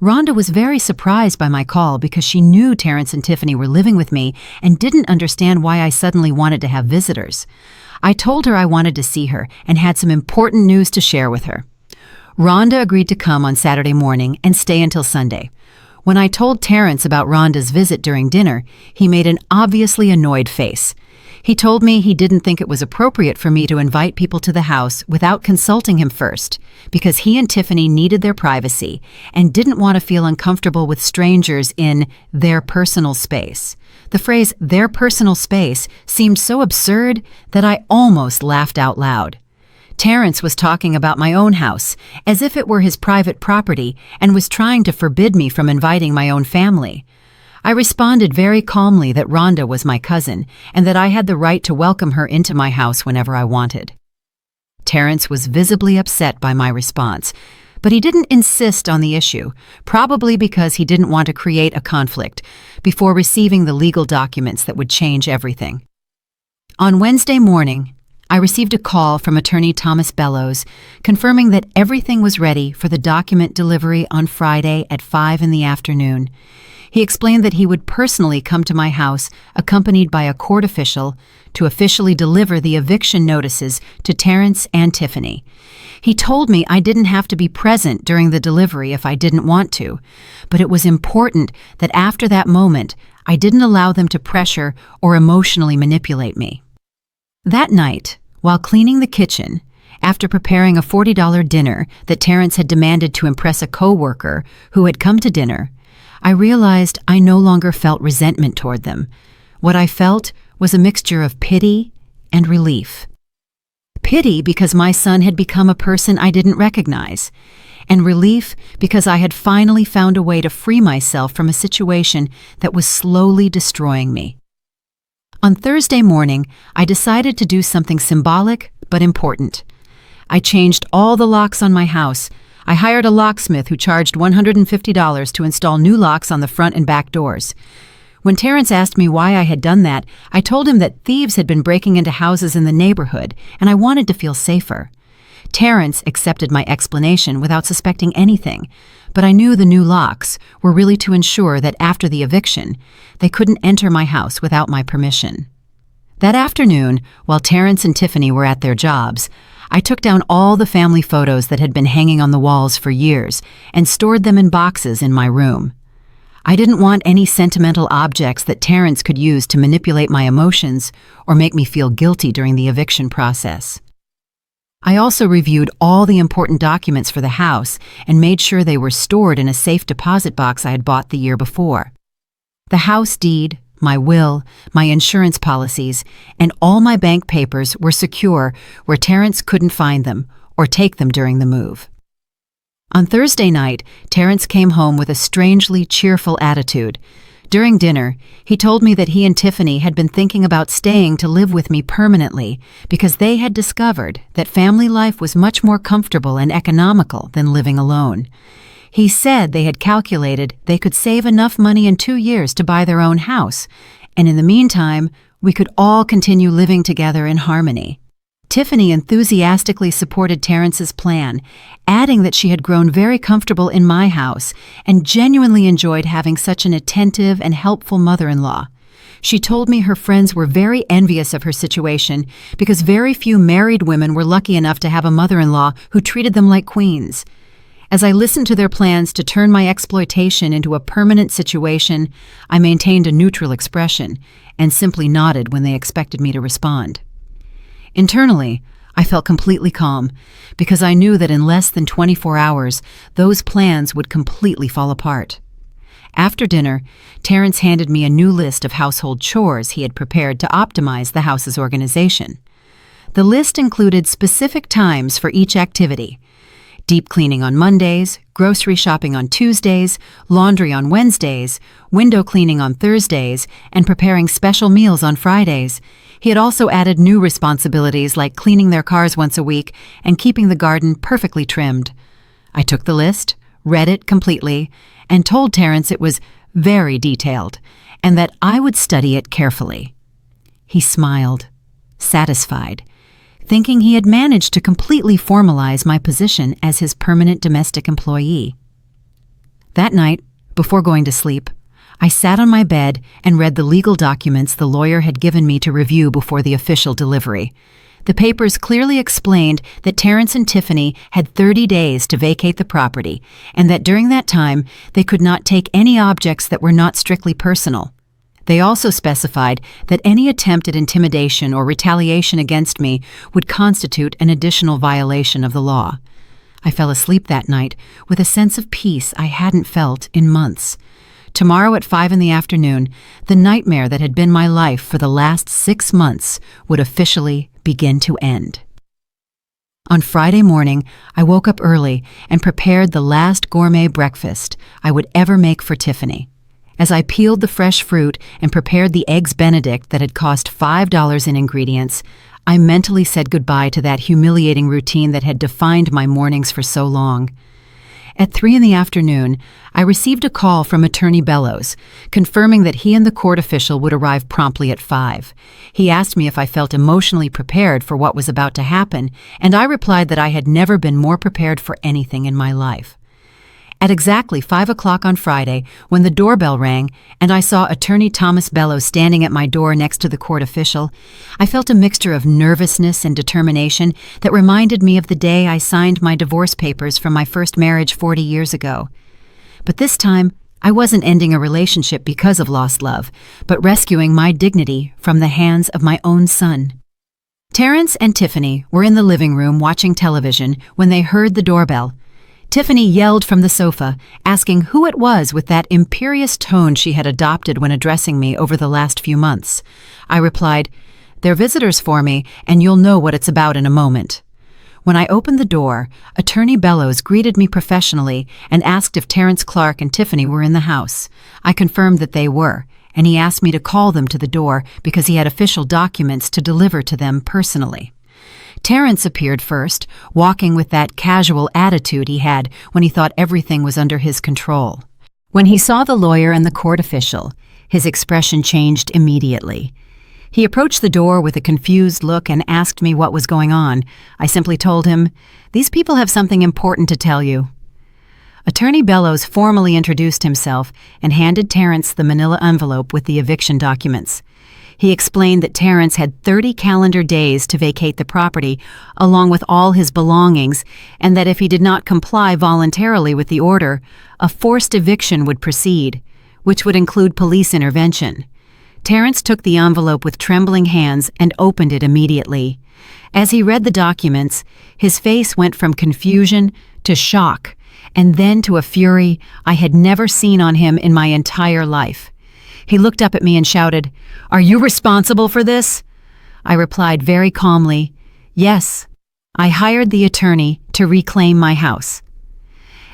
Rhonda was very surprised by my call because she knew Terrence and Tiffany were living with me and didn't understand why I suddenly wanted to have visitors. I told her I wanted to see her and had some important news to share with her. Rhonda agreed to come on Saturday morning and stay until Sunday. When I told Terrence about Rhonda's visit during dinner, he made an obviously annoyed face. He told me he didn't think it was appropriate for me to invite people to the house without consulting him first, because he and Tiffany needed their privacy and didn't want to feel uncomfortable with strangers in their personal space. The phrase, their personal space, seemed so absurd that I almost laughed out loud. Terrence was talking about my own house, as if it were his private property, and was trying to forbid me from inviting my own family. I responded very calmly that Rhonda was my cousin and that I had the right to welcome her into my house whenever I wanted. Terrence was visibly upset by my response, but he didn't insist on the issue, probably because he didn't want to create a conflict before receiving the legal documents that would change everything. On Wednesday morning, I received a call from attorney Thomas Bellows confirming that everything was ready for the document delivery on Friday at 5 in the afternoon. He explained that he would personally come to my house, accompanied by a court official, to officially deliver the eviction notices to Terrence and Tiffany. He told me I didn't have to be present during the delivery if I didn't want to, but it was important that after that moment, I didn't allow them to pressure or emotionally manipulate me. That night, while cleaning the kitchen, after preparing a $40 dinner that Terrence had demanded to impress a coworker who had come to dinner, I realized I no longer felt resentment toward them. What I felt was a mixture of pity and relief. Pity because my son had become a person I didn't recognize, and relief because I had finally found a way to free myself from a situation that was slowly destroying me. On Thursday morning, I decided to do something symbolic but important. I changed all the locks on my house. I hired a locksmith who charged $150 to install new locks on the front and back doors. When Terrence asked me why I had done that, I told him that thieves had been breaking into houses in the neighborhood, and I wanted to feel safer. Terrence accepted my explanation without suspecting anything, but I knew the new locks were really to ensure that after the eviction, they couldn't enter my house without my permission. That afternoon, while Terrence and Tiffany were at their jobs, I took down all the family photos that had been hanging on the walls for years and stored them in boxes in my room. I didn't want any sentimental objects that Terrence could use to manipulate my emotions or make me feel guilty during the eviction process. I also reviewed all the important documents for the house and made sure they were stored in a safe deposit box I had bought the year before. The house deed, my will, my insurance policies, and all my bank papers were secure where Terrence couldn't find them or take them during the move. On Thursday night, Terrence came home with a strangely cheerful attitude. During dinner, he told me that he and Tiffany had been thinking about staying to live with me permanently because they had discovered that family life was much more comfortable and economical than living alone. He said they had calculated they could save enough money in 2 years to buy their own house, and in the meantime, we could all continue living together in harmony. Tiffany enthusiastically supported Terrence's plan, adding that she had grown very comfortable in my house and genuinely enjoyed having such an attentive and helpful mother-in-law. She told me her friends were very envious of her situation because very few married women were lucky enough to have a mother-in-law who treated them like queens. As I listened to their plans to turn my exploitation into a permanent situation, I maintained a neutral expression and simply nodded when they expected me to respond. Internally, I felt completely calm because I knew that in less than 24 hours, those plans would completely fall apart. After dinner, Terrence handed me a new list of household chores he had prepared to optimize the house's organization. The list included specific times for each activity: deep cleaning on Mondays, grocery shopping on Tuesdays, laundry on Wednesdays, window cleaning on Thursdays, and preparing special meals on Fridays. He had also added new responsibilities like cleaning their cars once a week and keeping the garden perfectly trimmed. I took the list, read it completely, and told Terrence it was very detailed and that I would study it carefully. He smiled, satisfied, thinking he had managed to completely formalize my position as his permanent domestic employee. That night, before going to sleep, I sat on my bed and read the legal documents the lawyer had given me to review before the official delivery. The papers clearly explained that Terrence and Tiffany had 30 days to vacate the property, and that during that time they could not take any objects that were not strictly personal. They also specified that any attempt at intimidation or retaliation against me would constitute an additional violation of the law. I fell asleep that night with a sense of peace I hadn't felt in months. Tomorrow at 5 p.m, the nightmare that had been my life for the last 6 months would officially begin to end. On Friday morning, I woke up early and prepared the last gourmet breakfast I would ever make for Tiffany. As I peeled the fresh fruit and prepared the eggs Benedict that had cost $5 in ingredients, I mentally said goodbye to that humiliating routine that had defined my mornings for so long. At 3 p.m, I received a call from Attorney Bellows, confirming that he and the court official would arrive promptly at 5. He asked me if I felt emotionally prepared for what was about to happen, and I replied that I had never been more prepared for anything in my life. At exactly 5 o'clock on Friday, when the doorbell rang and I saw Attorney Thomas Bellows standing at my door next to the court official, I felt a mixture of nervousness and determination that reminded me of the day I signed my divorce papers from my first marriage 40 years ago. But this time, I wasn't ending a relationship because of lost love, but rescuing my dignity from the hands of my own son. Terrence and Tiffany were in the living room watching television when they heard the doorbell. Tiffany yelled from the sofa, asking who it was with that imperious tone she had adopted when addressing me over the last few months. I replied, "They're visitors for me, and you'll know what it's about in a moment." When I opened the door, Attorney Bellows greeted me professionally and asked if Terrence Clark and Tiffany were in the house. I confirmed that they were, and he asked me to call them to the door because he had official documents to deliver to them personally. Terrence appeared first, walking with that casual attitude he had when he thought everything was under his control. When he saw the lawyer and the court official, his expression changed immediately. He approached the door with a confused look and asked me what was going on. I simply told him, "These people have something important to tell you." Attorney Bellows formally introduced himself and handed Terrence the manila envelope with the eviction documents. He explained that Terrence had 30 calendar days to vacate the property, along with all his belongings, and that if he did not comply voluntarily with the order, a forced eviction would proceed, which would include police intervention. Terrence took the envelope with trembling hands and opened it immediately. As he read the documents, his face went from confusion to shock, and then to a fury I had never seen on him in my entire life. He looked up at me and shouted, "Are you responsible for this?" I replied very calmly, "Yes, I hired the attorney to reclaim my house."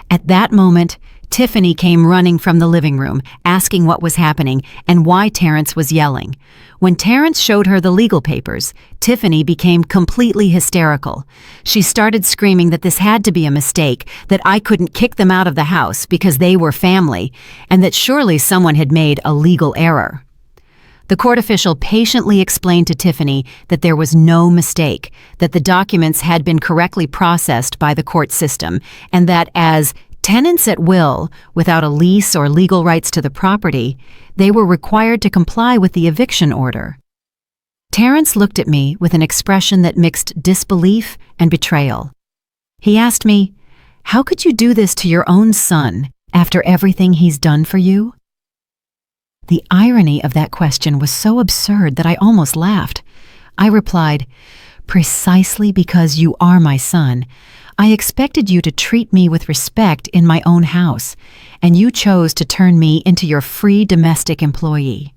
At that moment, Tiffany came running from the living room, asking what was happening and why Terrence was yelling. When Terrence showed her the legal papers, Tiffany became completely hysterical. She started screaming that this had to be a mistake, that I couldn't kick them out of the house because they were family, and that surely someone had made a legal error. The court official patiently explained to Tiffany that there was no mistake, that the documents had been correctly processed by the court system, and that as tenants at will, without a lease or legal rights to the property, they were required to comply with the eviction order. Terrence looked at me with an expression that mixed disbelief and betrayal. He asked me, "How could you do this to your own son after everything he's done for you?" The irony of that question was so absurd that I almost laughed. I replied, "Precisely because you are my son, I expected you to treat me with respect in my own house, and you chose to turn me into your free domestic employee."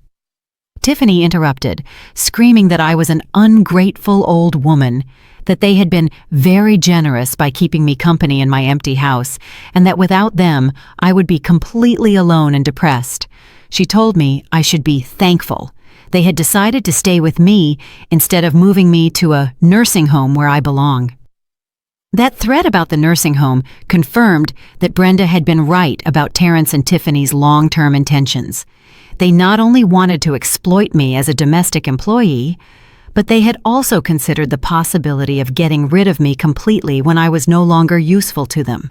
Tiffany interrupted, screaming that I was an ungrateful old woman, that they had been very generous by keeping me company in my empty house, and that without them, I would be completely alone and depressed. She told me I should be thankful. They had decided to stay with me instead of moving me to a nursing home where I belong. That threat about the nursing home confirmed that Brenda had been right about Terrence and Tiffany's long-term intentions. They not only wanted to exploit me as a domestic employee, but they had also considered the possibility of getting rid of me completely when I was no longer useful to them.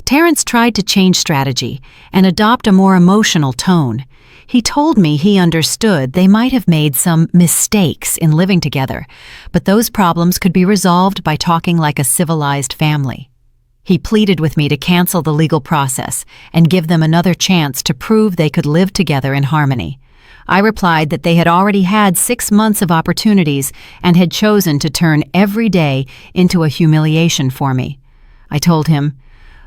Terrence tried to change strategy and adopt a more emotional tone. He told me he understood they might have made some mistakes in living together, but those problems could be resolved by talking like a civilized family. He pleaded with me to cancel the legal process and give them another chance to prove they could live together in harmony. I replied that they had already had 6 months of opportunities and had chosen to turn every day into a humiliation for me. I told him,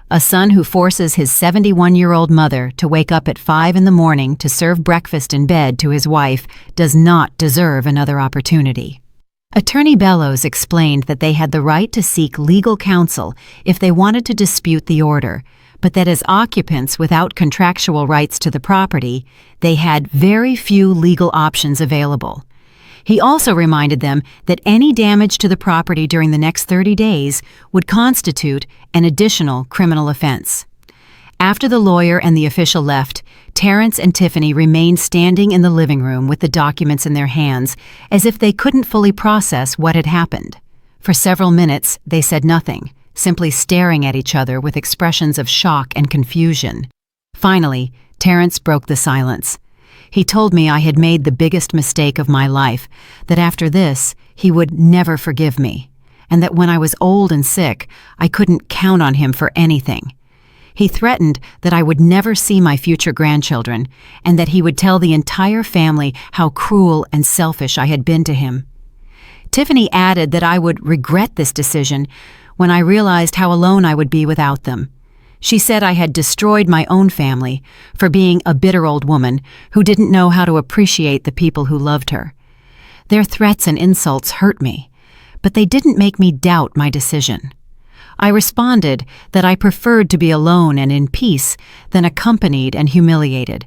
"A son who forces his 71-year-old mother to wake up at 5 in the morning to serve breakfast in bed to his wife does not deserve another opportunity." Attorney Bellows explained that they had the right to seek legal counsel if they wanted to dispute the order, but that as occupants without contractual rights to the property, they had very few legal options available. He also reminded them that any damage to the property during the next 30 days would constitute an additional criminal offense. After the lawyer and the official left, Terrence and Tiffany remained standing in the living room with the documents in their hands, as if they couldn't fully process what had happened. For several minutes, they said nothing, simply staring at each other with expressions of shock and confusion. Finally, Terrence broke the silence. He told me I had made the biggest mistake of my life, that after this, he would never forgive me, and that when I was old and sick, I couldn't count on him for anything. He threatened that I would never see my future grandchildren, and that he would tell the entire family how cruel and selfish I had been to him. Tiffany added that I would regret this decision when I realized how alone I would be without them. She said I had destroyed my own family for being a bitter old woman who didn't know how to appreciate the people who loved her. Their threats and insults hurt me, but they didn't make me doubt my decision. I responded that I preferred to be alone and in peace than accompanied and humiliated.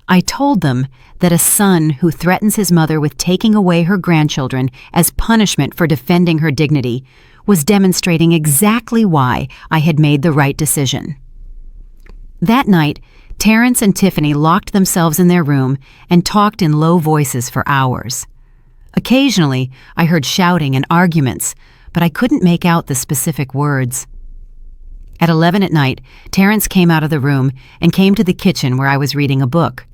I told them that a son who threatens his mother with taking away her grandchildren as punishment for defending her dignity was demonstrating exactly why I had made the right decision. That night, Terrence and Tiffany locked themselves in their room and talked in low voices for hours. Occasionally, I heard shouting and arguments, but I couldn't make out the specific words. At 11 at night, Terrence came out of the room and came to the kitchen where I was reading a book.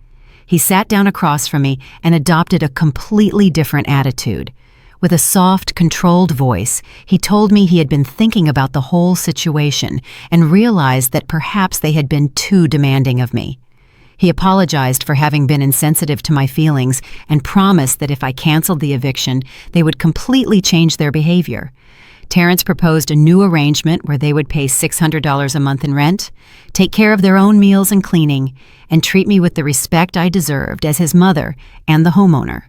He sat down across from me and adopted a completely different attitude. With a soft, controlled voice, he told me he had been thinking about the whole situation and realized that perhaps they had been too demanding of me. He apologized for having been insensitive to my feelings and promised that if I canceled the eviction, they would completely change their behavior. Terrence proposed a new arrangement where they would pay $600 a month in rent, take care of their own meals and cleaning, and treat me with the respect I deserved as his mother and the homeowner.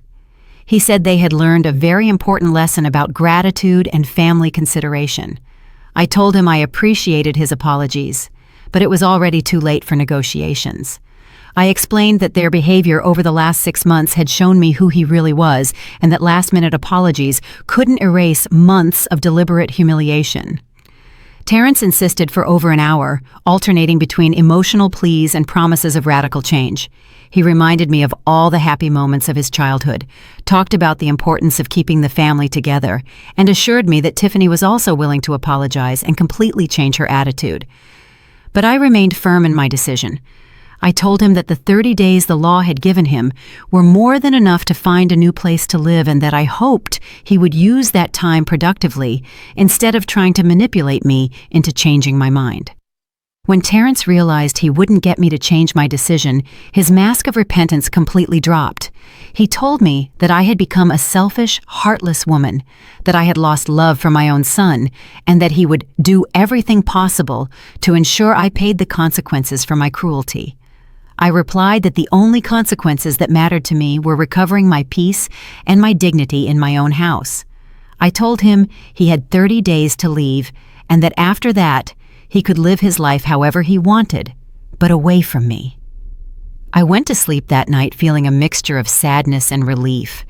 He said they had learned a very important lesson about gratitude and family consideration. I told him I appreciated his apologies, but it was already too late for negotiations. I explained that their behavior over the last 6 months had shown me who he really was, and that last-minute apologies couldn't erase months of deliberate humiliation. Terrence insisted for over an hour, alternating between emotional pleas and promises of radical change. He reminded me of all the happy moments of his childhood, talked about the importance of keeping the family together, and assured me that Tiffany was also willing to apologize and completely change her attitude. But I remained firm in my decision. I told him that the 30 days the law had given him were more than enough to find a new place to live, and that I hoped he would use that time productively instead of trying to manipulate me into changing my mind. When Terrence realized he wouldn't get me to change my decision, his mask of repentance completely dropped. He told me that I had become a selfish, heartless woman, that I had lost love for my own son, and that he would do everything possible to ensure I paid the consequences for my cruelty. I replied that the only consequences that mattered to me were recovering my peace and my dignity in my own house. I told him he had 30 days to leave, and that after that, he could live his life however he wanted, but away from me. I went to sleep that night feeling a mixture of sadness and relief.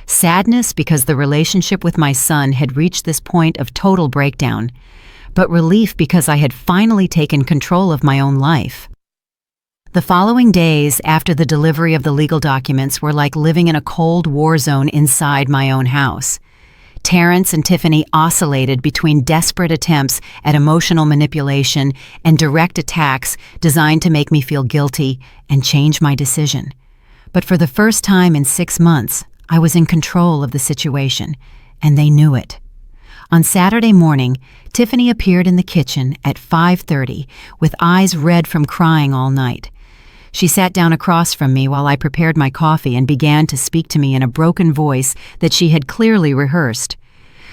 Sadness because the relationship with my son had reached this point of total breakdown, but relief because I had finally taken control of my own life. The following days after the delivery of the legal documents were like living in a cold war zone inside my own house. Terrence and Tiffany oscillated between desperate attempts at emotional manipulation and direct attacks designed to make me feel guilty and change my decision. But for the first time in 6 months, I was in control of the situation, and they knew it. On Saturday morning, Tiffany appeared in the kitchen at 5:30 with eyes red from crying all night. She sat down across from me while I prepared my coffee and began to speak to me in a broken voice that she had clearly rehearsed.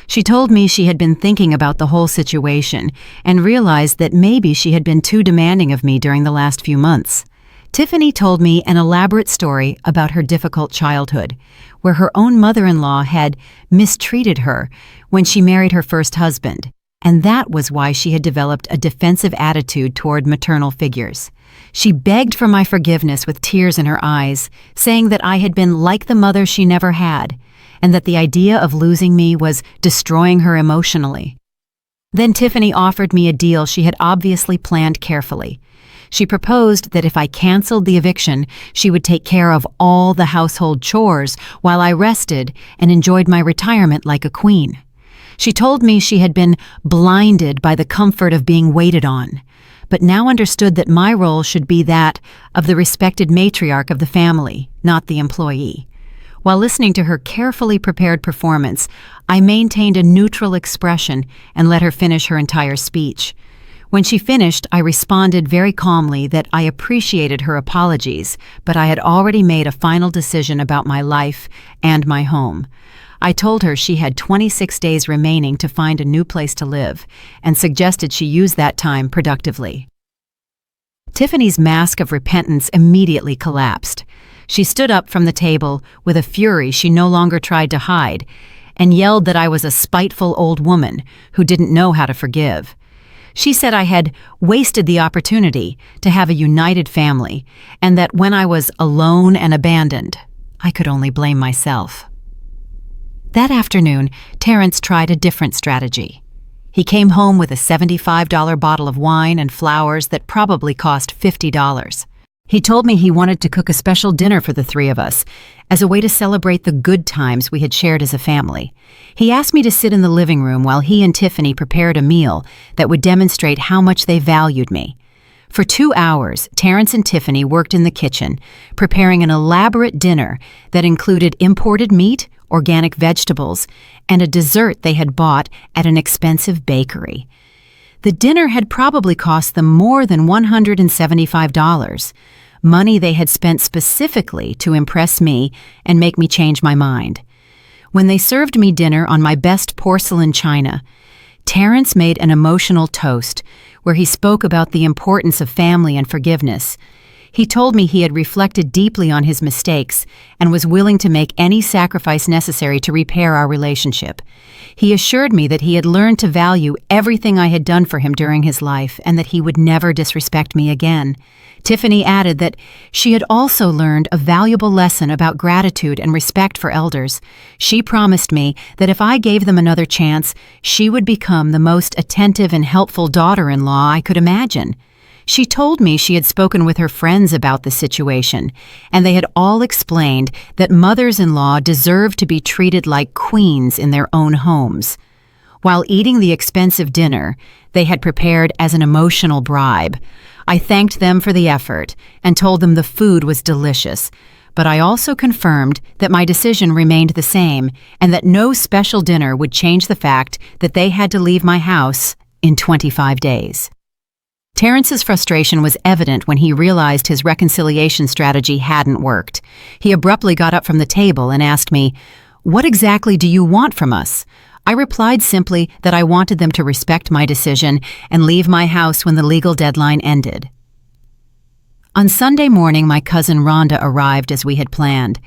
She told me she had been thinking about the whole situation and realized that maybe she had been too demanding of me during the last few months. Tiffany told me an elaborate story about her difficult childhood, where her own mother-in-law had mistreated her when she married her first husband, and that was why she had developed a defensive attitude toward maternal figures. She begged for my forgiveness with tears in her eyes, saying that I had been like the mother she never had, and that the idea of losing me was destroying her emotionally. Then Tiffany offered me a deal she had obviously planned carefully. She proposed that if I canceled the eviction, she would take care of all the household chores while I rested and enjoyed my retirement like a queen. She told me she had been blinded by the comfort of being waited on, but now understood that my role should be that of the respected matriarch of the family, not the employee. While listening to her carefully prepared performance, I maintained a neutral expression and let her finish her entire speech. When she finished, I responded very calmly that I appreciated her apologies, but I had already made a final decision about my life and my home. I told her she had 26 days remaining to find a new place to live, and suggested she use that time productively. Tiffany's mask of repentance immediately collapsed. She stood up from the table with a fury she no longer tried to hide, and yelled that I was a spiteful old woman who didn't know how to forgive. She said I had wasted the opportunity to have a united family, and that when I was alone and abandoned, I could only blame myself. That afternoon, Terrence tried a different strategy. He came home with a $75 bottle of wine and flowers that probably cost $50. He told me he wanted to cook a special dinner for the three of us, as a way to celebrate the good times we had shared as a family. He asked me to sit in the living room while he and Tiffany prepared a meal that would demonstrate how much they valued me. For 2 hours, Terrence and Tiffany worked in the kitchen, preparing an elaborate dinner that included imported meat, organic vegetables, and a dessert they had bought at an expensive bakery. The dinner had probably cost them more than $175, money they had spent specifically to impress me and make me change my mind. When they served me dinner on my best porcelain china, Terrence made an emotional toast where he spoke about the importance of family and forgiveness. He told me he had reflected deeply on his mistakes and was willing to make any sacrifice necessary to repair our relationship. He assured me that he had learned to value everything I had done for him during his life and that he would never disrespect me again. Tiffany added that she had also learned a valuable lesson about gratitude and respect for elders. She promised me that if I gave them another chance, she would become the most attentive and helpful daughter-in-law I could imagine. She told me she had spoken with her friends about the situation, and they had all explained that mothers-in-law deserve to be treated like queens in their own homes. While eating the expensive dinner they had prepared as an emotional bribe, I thanked them for the effort and told them the food was delicious, but I also confirmed that my decision remained the same and that no special dinner would change the fact that they had to leave my house in 25 days. Terrence's frustration was evident when he realized his reconciliation strategy hadn't worked. He abruptly got up from the table and asked me, "What exactly do you want from us?" I replied simply that I wanted them to respect my decision and leave my house when the legal deadline ended. On Sunday morning, my cousin Rhonda arrived as we had planned.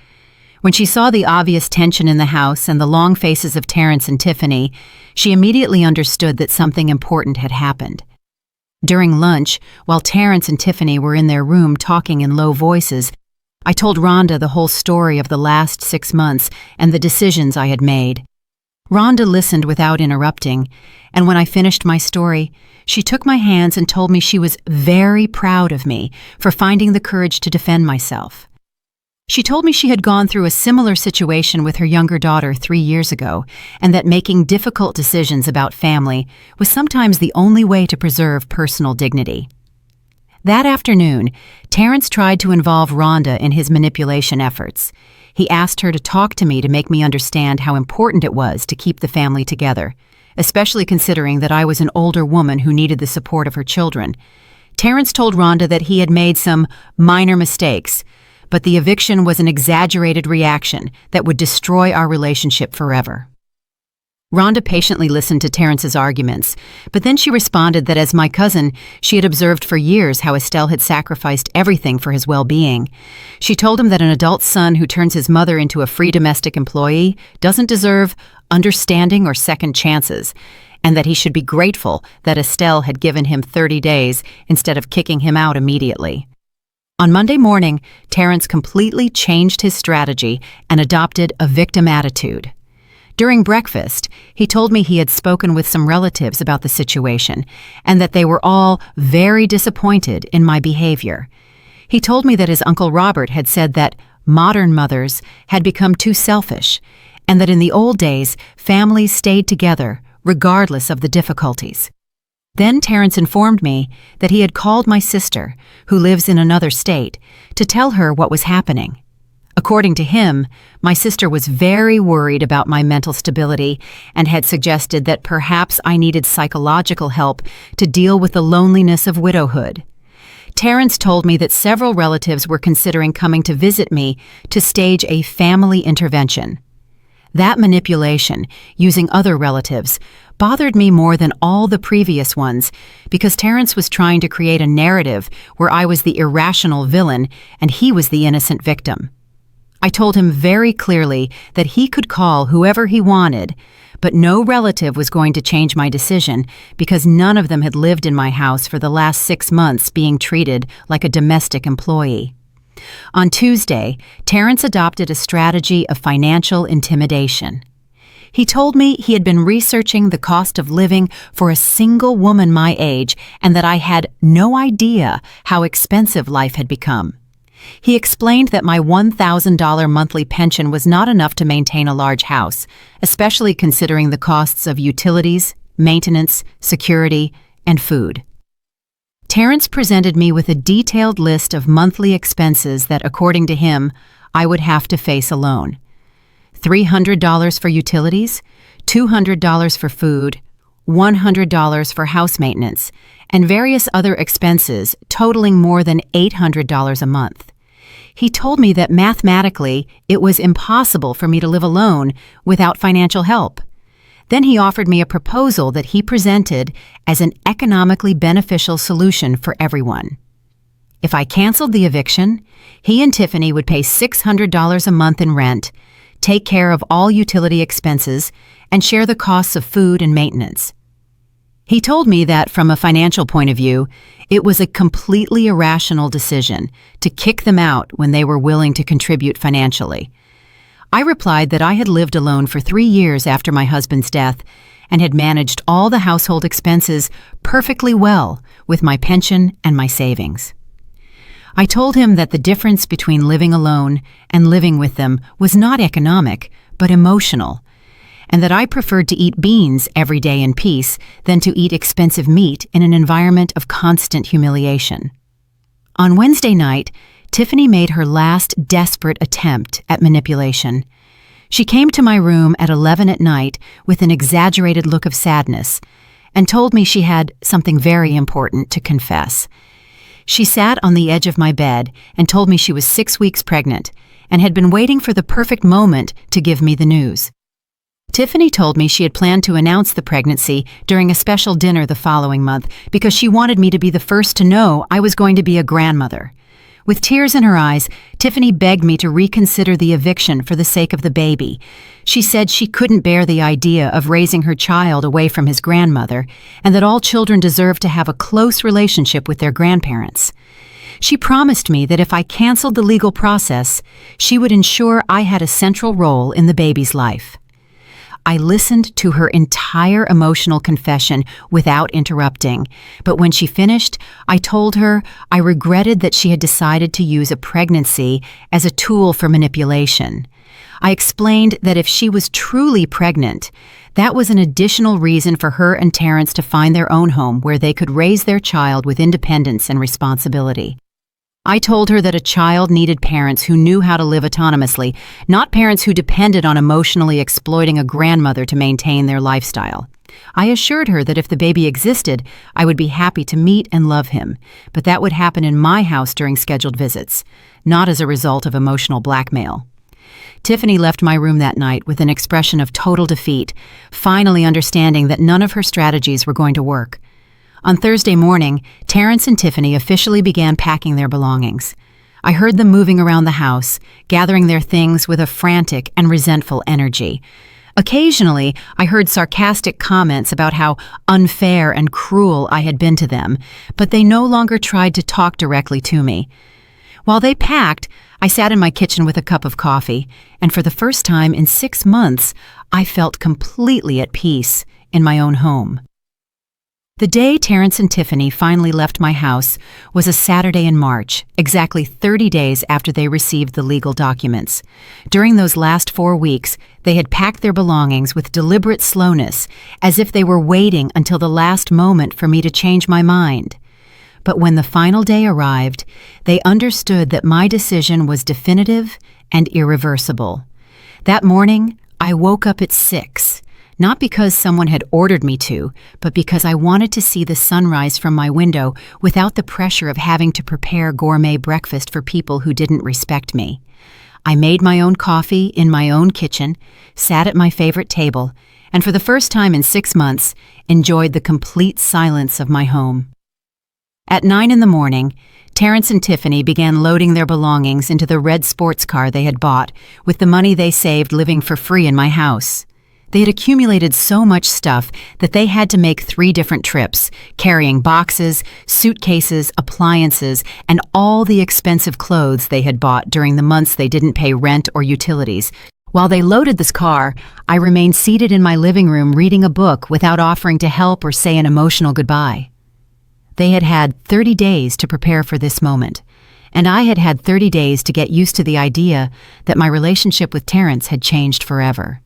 When she saw the obvious tension in the house and the long faces of Terrence and Tiffany, she immediately understood that something important had happened. During lunch, while Terrence and Tiffany were in their room talking in low voices, I told Rhonda the whole story of the last 6 months and the decisions I had made. Rhonda listened without interrupting, and when I finished my story, she took my hands and told me she was very proud of me for finding the courage to defend myself. She told me she had gone through a similar situation with her younger daughter 3 years ago, and that making difficult decisions about family was sometimes the only way to preserve personal dignity. That afternoon, Terrence tried to involve Rhonda in his manipulation efforts. He asked her to talk to me to make me understand how important it was to keep the family together, especially considering that I was an older woman who needed the support of her children. Terrence told Rhonda that he had made some minor mistakes, but the eviction was an exaggerated reaction that would destroy our relationship forever. Rhonda patiently listened to Terrence's arguments, but then she responded that as my cousin, she had observed for years how Estelle had sacrificed everything for his well-being. She told him that an adult son who turns his mother into a free domestic employee doesn't deserve understanding or second chances, and that he should be grateful that Estelle had given him 30 days instead of kicking him out immediately. On Monday morning, Terrence completely changed his strategy and adopted a victim attitude. During breakfast, he told me he had spoken with some relatives about the situation and that they were all very disappointed in my behavior. He told me that his Uncle Robert had said that modern mothers had become too selfish and that in the old days, families stayed together regardless of the difficulties. Then Terrence informed me that he had called my sister, who lives in another state, to tell her what was happening. According to him, my sister was very worried about my mental stability and had suggested that perhaps I needed psychological help to deal with the loneliness of widowhood. Terrence told me that several relatives were considering coming to visit me to stage a family intervention. That manipulation, using other relatives, bothered me more than all the previous ones because Terrence was trying to create a narrative where I was the irrational villain and he was the innocent victim. I told him very clearly that he could call whoever he wanted, but no relative was going to change my decision because none of them had lived in my house for the last 6 months being treated like a domestic employee. On Tuesday, Terrence adopted a strategy of financial intimidation. He told me he had been researching the cost of living for a single woman my age and that I had no idea how expensive life had become. He explained that my $1,000 monthly pension was not enough to maintain a large house, especially considering the costs of utilities, maintenance, security, and food. Terrence presented me with a detailed list of monthly expenses that, according to him, I would have to face alone. $300 for utilities, $200 for food, $100 for house maintenance, and various other expenses totaling more than $800 a month. He told me that mathematically it was impossible for me to live alone without financial help. Then he offered me a proposal that he presented as an economically beneficial solution for everyone. If I canceled the eviction, he and Tiffany would pay $600 a month in rent, take care of all utility expenses, and share the costs of food and maintenance. He told me that from a financial point of view, it was a completely irrational decision to kick them out when they were willing to contribute financially. I replied that I had lived alone for 3 years after my husband's death and had managed all the household expenses perfectly well with my pension and my savings. I told him that the difference between living alone and living with them was not economic, but emotional, and that I preferred to eat beans every day in peace than to eat expensive meat in an environment of constant humiliation. On Wednesday night, Tiffany made her last desperate attempt at manipulation. She came to my room at 11 at night with an exaggerated look of sadness and told me she had something very important to confess. She sat on the edge of my bed and told me she was 6 weeks pregnant and had been waiting for the perfect moment to give me the news. Tiffany told me she had planned to announce the pregnancy during a special dinner the following month because she wanted me to be the first to know I was going to be a grandmother. With tears in her eyes, Tiffany begged me to reconsider the eviction for the sake of the baby. She said she couldn't bear the idea of raising her child away from his grandmother, and that all children deserve to have a close relationship with their grandparents. She promised me that if I canceled the legal process, she would ensure I had a central role in the baby's life. I listened to her entire emotional confession without interrupting, but when she finished, I told her I regretted that she had decided to use a pregnancy as a tool for manipulation. I explained that if she was truly pregnant, that was an additional reason for her and Terrence to find their own home where they could raise their child with independence and responsibility. I told her that a child needed parents who knew how to live autonomously, not parents who depended on emotionally exploiting a grandmother to maintain their lifestyle. I assured her that if the baby existed, I would be happy to meet and love him, but that would happen in my house during scheduled visits, not as a result of emotional blackmail. Tiffany left my room that night with an expression of total defeat, finally understanding that none of her strategies were going to work. On Thursday morning, Terrence and Tiffany officially began packing their belongings. I heard them moving around the house, gathering their things with a frantic and resentful energy. Occasionally, I heard sarcastic comments about how unfair and cruel I had been to them, but they no longer tried to talk directly to me. While they packed, I sat in my kitchen with a cup of coffee, and for the first time in 6 months, I felt completely at peace in my own home. The day Terrence and Tiffany finally left my house was a Saturday in March, exactly 30 days after they received the legal documents. During those last 4 weeks, they had packed their belongings with deliberate slowness, as if they were waiting until the last moment for me to change my mind. But when the final day arrived, they understood that my decision was definitive and irreversible. That morning, I woke up at 6. Not because someone had ordered me to, but because I wanted to see the sunrise from my window without the pressure of having to prepare gourmet breakfast for people who didn't respect me. I made my own coffee in my own kitchen, sat at my favorite table, and for the first time in 6 months, enjoyed the complete silence of my home. At 9 in the morning, Terrence and Tiffany began loading their belongings into the red sports car they had bought with the money they saved living for free in my house. They had accumulated so much stuff that they had to make 3 different trips, carrying boxes, suitcases, appliances, and all the expensive clothes they had bought during the months they didn't pay rent or utilities. While they loaded this car, I remained seated in my living room reading a book without offering to help or say an emotional goodbye. They had had 30 days to prepare for this moment, and I had had 30 days to get used to the idea that my relationship with Terrence had changed forever.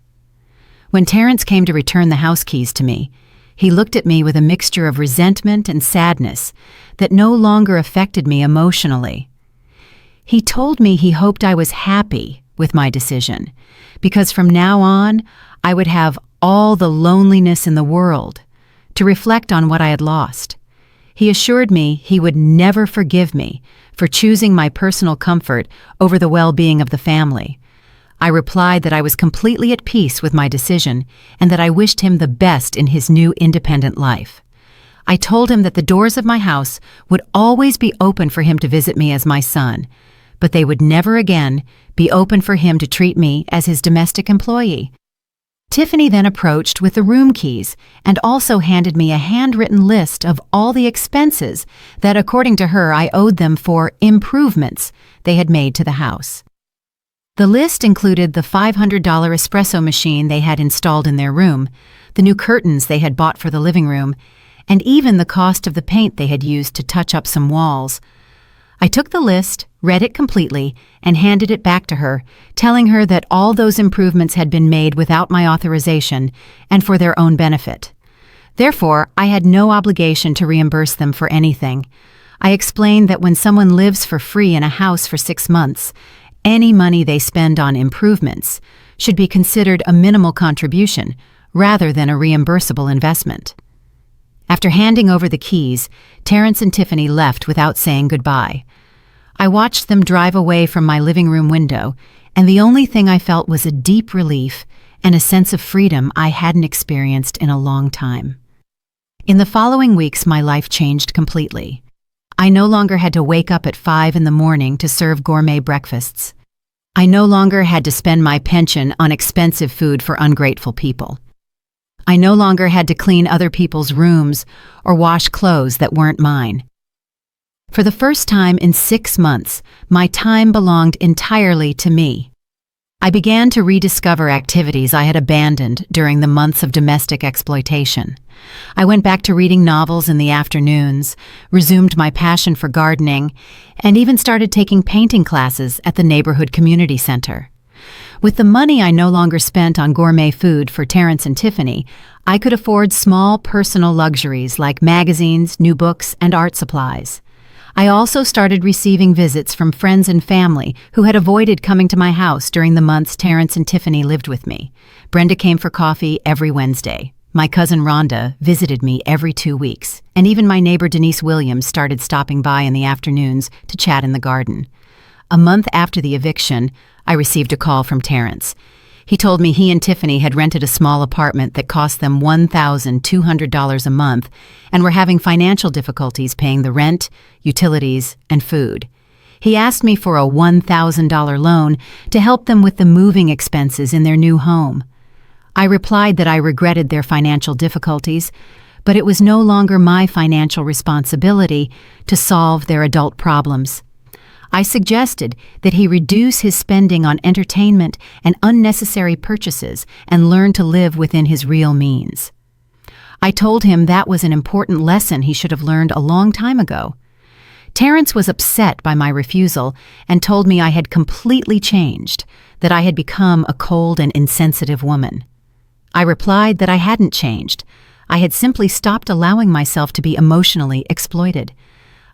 When Terrence came to return the house keys to me, he looked at me with a mixture of resentment and sadness that no longer affected me emotionally. He told me he hoped I was happy with my decision, because from now on, I would have all the loneliness in the world to reflect on what I had lost. He assured me he would never forgive me for choosing my personal comfort over the well-being of the family. I replied that I was completely at peace with my decision and that I wished him the best in his new independent life. I told him that the doors of my house would always be open for him to visit me as my son, but they would never again be open for him to treat me as his domestic employee. Tiffany then approached with the room keys and also handed me a handwritten list of all the expenses that, according to her, I owed them for improvements they had made to the house. The list included the $500 espresso machine they had installed in their room, the new curtains they had bought for the living room, and even the cost of the paint they had used to touch up some walls. I took the list, read it completely, and handed it back to her, telling her that all those improvements had been made without my authorization and for their own benefit. Therefore, I had no obligation to reimburse them for anything. I explained that when someone lives for free in a house for 6 months, any money they spend on improvements should be considered a minimal contribution rather than a reimbursable investment. After handing over the keys, Terrence and Tiffany left without saying goodbye. I watched them drive away from my living room window, and the only thing I felt was a deep relief and a sense of freedom I hadn't experienced in a long time. In the following weeks, my life changed completely. I no longer had to wake up at 5 in the morning to serve gourmet breakfasts. I no longer had to spend my pension on expensive food for ungrateful people. I no longer had to clean other people's rooms or wash clothes that weren't mine. For the first time in 6 months, my time belonged entirely to me. I began to rediscover activities I had abandoned during the months of domestic exploitation. I went back to reading novels in the afternoons, resumed my passion for gardening, and even started taking painting classes at the neighborhood community center. With the money I no longer spent on gourmet food for Terrence and Tiffany, I could afford small personal luxuries like magazines, new books, and art supplies. I also started receiving visits from friends and family who had avoided coming to my house during the months Terrence and Tiffany lived with me. Brenda came for coffee every Wednesday. My cousin Rhonda visited me every 2 weeks, and even my neighbor Denise Williams started stopping by in the afternoons to chat in the garden. A month after the eviction, I received a call from Terrence. He told me he and Tiffany had rented a small apartment that cost them $1,200 a month and were having financial difficulties paying the rent, utilities, and food. He asked me for a $1,000 loan to help them with the moving expenses in their new home. I replied that I regretted their financial difficulties, but it was no longer my financial responsibility to solve their adult problems. I suggested that he reduce his spending on entertainment and unnecessary purchases and learn to live within his real means. I told him that was an important lesson he should have learned a long time ago. Terrence was upset by my refusal and told me I had completely changed, that I had become a cold and insensitive woman. I replied that I hadn't changed. I had simply stopped allowing myself to be emotionally exploited.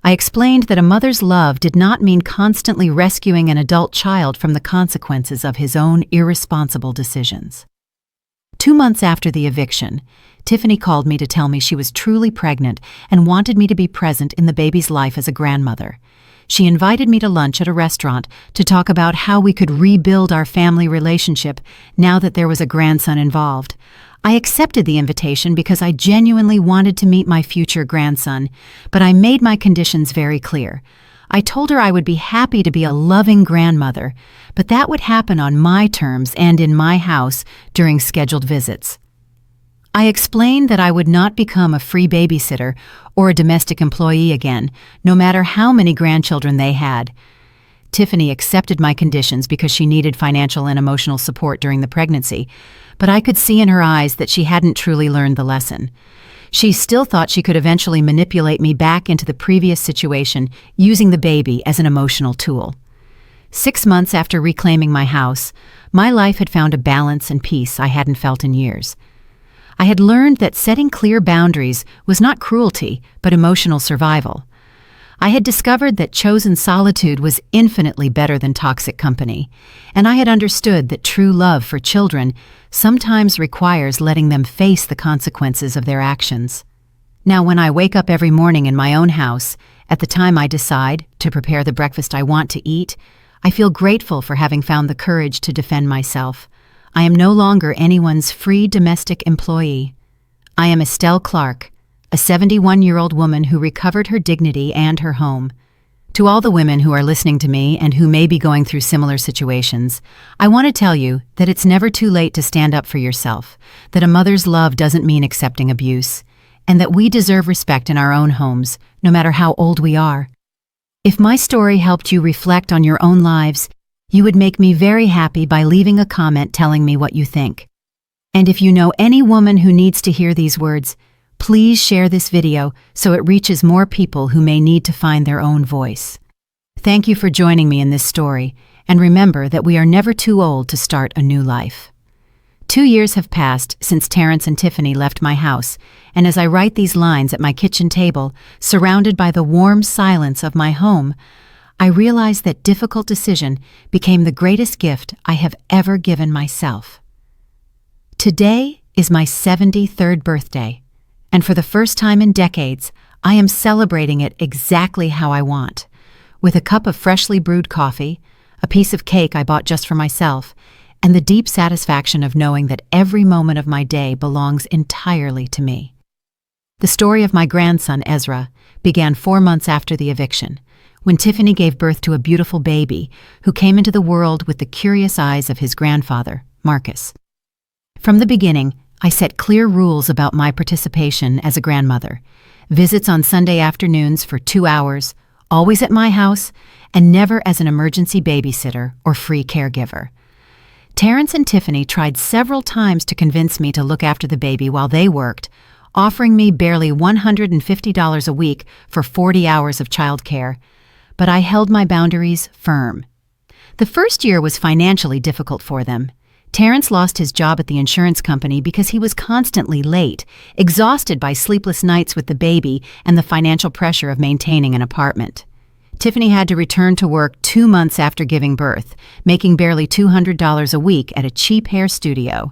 I explained that a mother's love did not mean constantly rescuing an adult child from the consequences of his own irresponsible decisions. 2 months after the eviction, Tiffany called me to tell me she was truly pregnant and wanted me to be present in the baby's life as a grandmother. She invited me to lunch at a restaurant to talk about how we could rebuild our family relationship now that there was a grandson involved. I accepted the invitation because I genuinely wanted to meet my future grandson, but I made my conditions very clear. I told her I would be happy to be a loving grandmother, but that would happen on my terms and in my house during scheduled visits. I explained that I would not become a free babysitter or a domestic employee again, no matter how many grandchildren they had. Tiffany accepted my conditions because she needed financial and emotional support during the pregnancy, but I could see in her eyes that she hadn't truly learned the lesson. She still thought she could eventually manipulate me back into the previous situation, using the baby as an emotional tool. 6 months after reclaiming my house, my life had found a balance and peace I hadn't felt in years. I had learned that setting clear boundaries was not cruelty, but emotional survival. I had discovered that chosen solitude was infinitely better than toxic company, and I had understood that true love for children sometimes requires letting them face the consequences of their actions. Now, when I wake up every morning in my own house, at the time I decide to prepare the breakfast I want to eat, I feel grateful for having found the courage to defend myself. I am no longer anyone's free domestic employee. I am Estelle Clark, a 71-year-old woman who recovered her dignity and her home. To all the women who are listening to me and who may be going through similar situations, I want to tell you that it's never too late to stand up for yourself, that a mother's love doesn't mean accepting abuse, and that we deserve respect in our own homes, no matter how old we are. If my story helped you reflect on your own lives, you would make me very happy by leaving a comment telling me what you think. And if you know any woman who needs to hear these words, please share this video so it reaches more people who may need to find their own voice. Thank you for joining me in this story, and remember that we are never too old to start a new life. 2 years have passed since Terrence and Tiffany left my house, and as I write these lines at my kitchen table, surrounded by the warm silence of my home, I realize that difficult decision became the greatest gift I have ever given myself. Today is my 73rd birthday, and for the first time in decades, I am celebrating it exactly how I want, with a cup of freshly brewed coffee, a piece of cake I bought just for myself, and the deep satisfaction of knowing that every moment of my day belongs entirely to me. The story of my grandson, Ezra, began 4 months after the eviction, when Tiffany gave birth to a beautiful baby who came into the world with the curious eyes of his grandfather, Marcus. From the beginning, I set clear rules about my participation as a grandmother: visits on Sunday afternoons for 2 hours, always at my house, and never as an emergency babysitter or free caregiver. Terrence and Tiffany tried several times to convince me to look after the baby while they worked, offering me barely $150 a week for 40 hours of childcare, but I held my boundaries firm. The first year was financially difficult for them. Terrence lost his job at the insurance company because he was constantly late, exhausted by sleepless nights with the baby and the financial pressure of maintaining an apartment. Tiffany had to return to work 2 months after giving birth, making barely $200 a week at a cheap hair studio.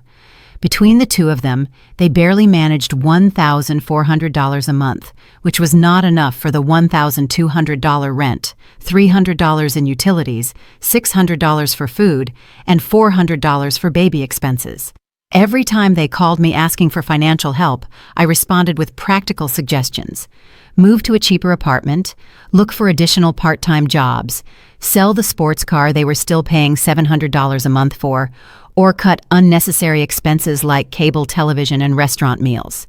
Between the two of them, they barely managed $1,400 a month, which was not enough for the $1,200 rent, $300 in utilities, $600 for food, and $400 for baby expenses. Every time they called me asking for financial help, I responded with practical suggestions. Move to a cheaper apartment, look for additional part-time jobs, sell the sports car they were still paying $700 a month for, or cut unnecessary expenses like cable television and restaurant meals.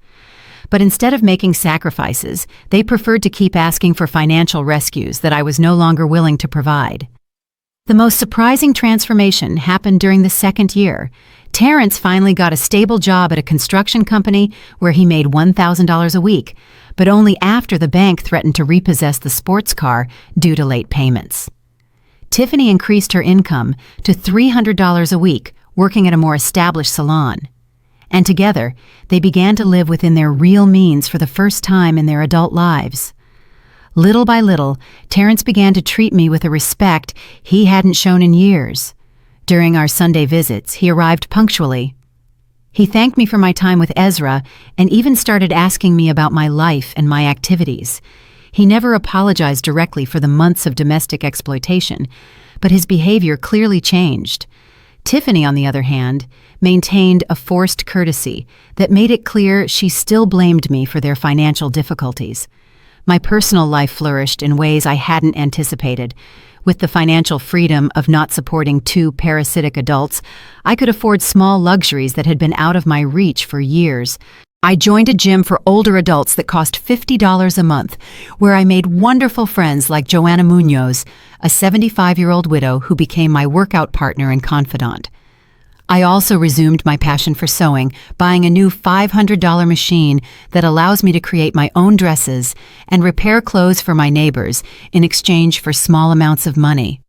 But instead of making sacrifices, they preferred to keep asking for financial rescues that I was no longer willing to provide. The most surprising transformation happened during the second year. Terrence finally got a stable job at a construction company where he made $1,000 a week, but only after the bank threatened to repossess the sports car due to late payments. Tiffany increased her income to $300 a week, working at a more established salon. And together, they began to live within their real means for the first time in their adult lives. Little by little, Terrence began to treat me with a respect he hadn't shown in years. During our Sunday visits, he arrived punctually. He thanked me for my time with Ezra and even started asking me about my life and my activities. He never apologized directly for the months of domestic exploitation, but his behavior clearly changed. Tiffany, on the other hand, maintained a forced courtesy that made it clear she still blamed me for their financial difficulties. My personal life flourished in ways I hadn't anticipated. With the financial freedom of not supporting 2 parasitic adults, I could afford small luxuries that had been out of my reach for years. I joined a gym for older adults that cost $50 a month, where I made wonderful friends like Joanna Munoz, a 75-year-old widow who became my workout partner and confidant. I also resumed my passion for sewing, buying a new $500 machine that allows me to create my own dresses and repair clothes for my neighbors in exchange for small amounts of money.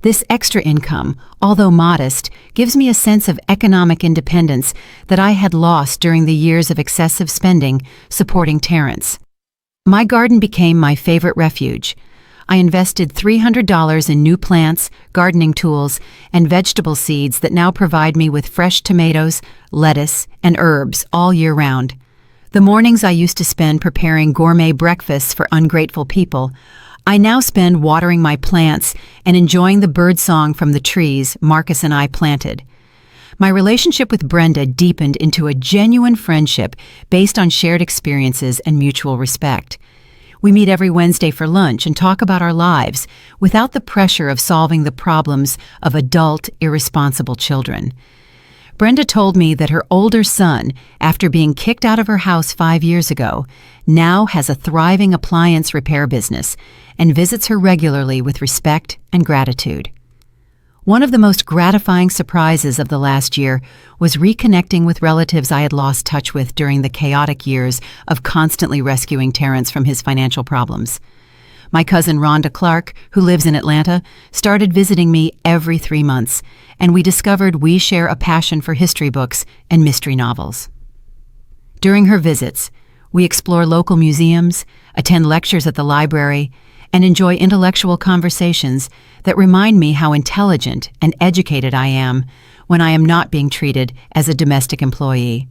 This extra income, although modest, gives me a sense of economic independence that I had lost during the years of excessive spending supporting Terrence. My garden became my favorite refuge. I invested $300 in new plants, gardening tools, and vegetable seeds that now provide me with fresh tomatoes, lettuce, and herbs all year round. The mornings I used to spend preparing gourmet breakfasts for ungrateful people, I now spend watering my plants and enjoying the birdsong from the trees Marcus and I planted. My relationship with Brenda deepened into a genuine friendship based on shared experiences and mutual respect. We meet every Wednesday for lunch and talk about our lives without the pressure of solving the problems of adult, irresponsible children. Brenda told me that her older son, after being kicked out of her house 5 years ago, now has a thriving appliance repair business and visits her regularly with respect and gratitude. One of the most gratifying surprises of the last year was reconnecting with relatives I had lost touch with during the chaotic years of constantly rescuing Terrence from his financial problems. My cousin Rhonda Clark, who lives in Atlanta, started visiting me every 3 months, and we discovered we share a passion for history books and mystery novels. During her visits, we explore local museums, attend lectures at the library, and enjoy intellectual conversations that remind me how intelligent and educated I am when I am not being treated as a domestic employee.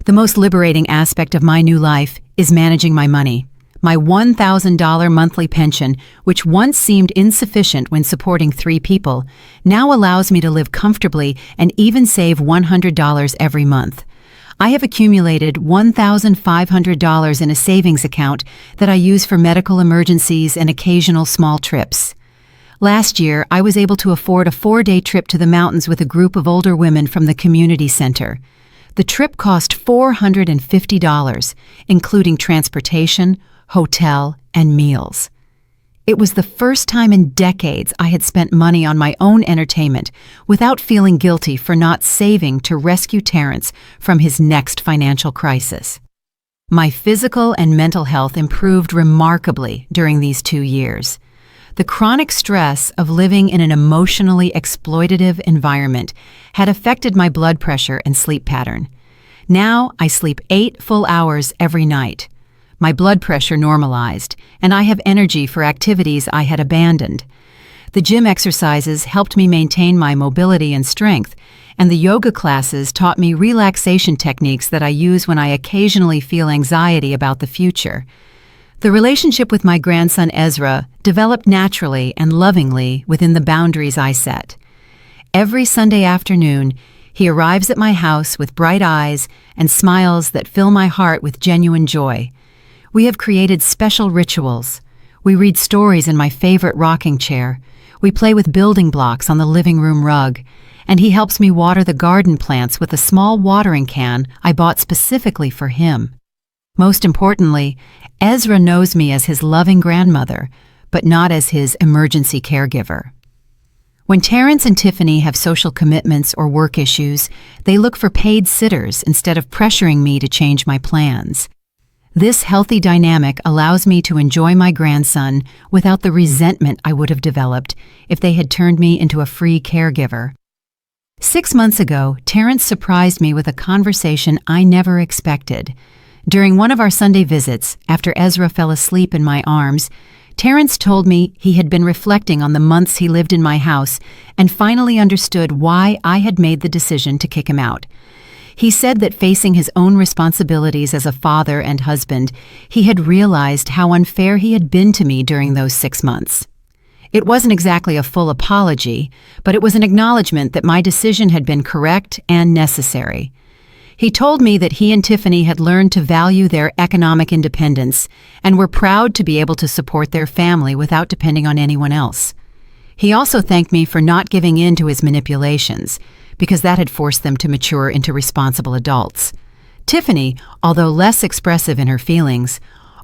The most liberating aspect of my new life is managing my money. My $1,000 monthly pension, which once seemed insufficient when supporting 3 people, now allows me to live comfortably and even save $100 every month. I have accumulated $1,500 in a savings account that I use for medical emergencies and occasional small trips. Last year, I was able to afford a 4-day trip to the mountains with a group of older women from the community center. The trip cost $450, including transportation, hotel, and meals. It was the first time in decades I had spent money on my own entertainment without feeling guilty for not saving to rescue Terrence from his next financial crisis. My physical and mental health improved remarkably during these 2 years. The chronic stress of living in an emotionally exploitative environment had affected my blood pressure and sleep pattern. Now I sleep 8 full hours every night. My blood pressure normalized, and I have energy for activities I had abandoned. The gym exercises helped me maintain my mobility and strength, and the yoga classes taught me relaxation techniques that I use when I occasionally feel anxiety about the future. The relationship with my grandson Ezra developed naturally and lovingly within the boundaries I set. Every Sunday afternoon, he arrives at my house with bright eyes and smiles that fill my heart with genuine joy. We have created special rituals. We read stories in my favorite rocking chair. We play with building blocks on the living room rug. And he helps me water the garden plants with a small watering can I bought specifically for him. Most importantly, Ezra knows me as his loving grandmother, but not as his emergency caregiver. When Terrence and Tiffany have social commitments or work issues, they look for paid sitters instead of pressuring me to change my plans. This healthy dynamic allows me to enjoy my grandson without the resentment I would have developed if they had turned me into a free caregiver. 6 months ago, Terrence surprised me with a conversation I never expected. During one of our Sunday visits, after Ezra fell asleep in my arms, Terrence told me he had been reflecting on the months he lived in my house and finally understood why I had made the decision to kick him out. He said that facing his own responsibilities as a father and husband, he had realized how unfair he had been to me during those 6 months. It wasn't exactly a full apology, but it was an acknowledgement that my decision had been correct and necessary. He told me that he and Tiffany had learned to value their economic independence and were proud to be able to support their family without depending on anyone else. He also thanked me for not giving in to his manipulations, because that had forced them to mature into responsible adults. Tiffany, although less expressive in her feelings,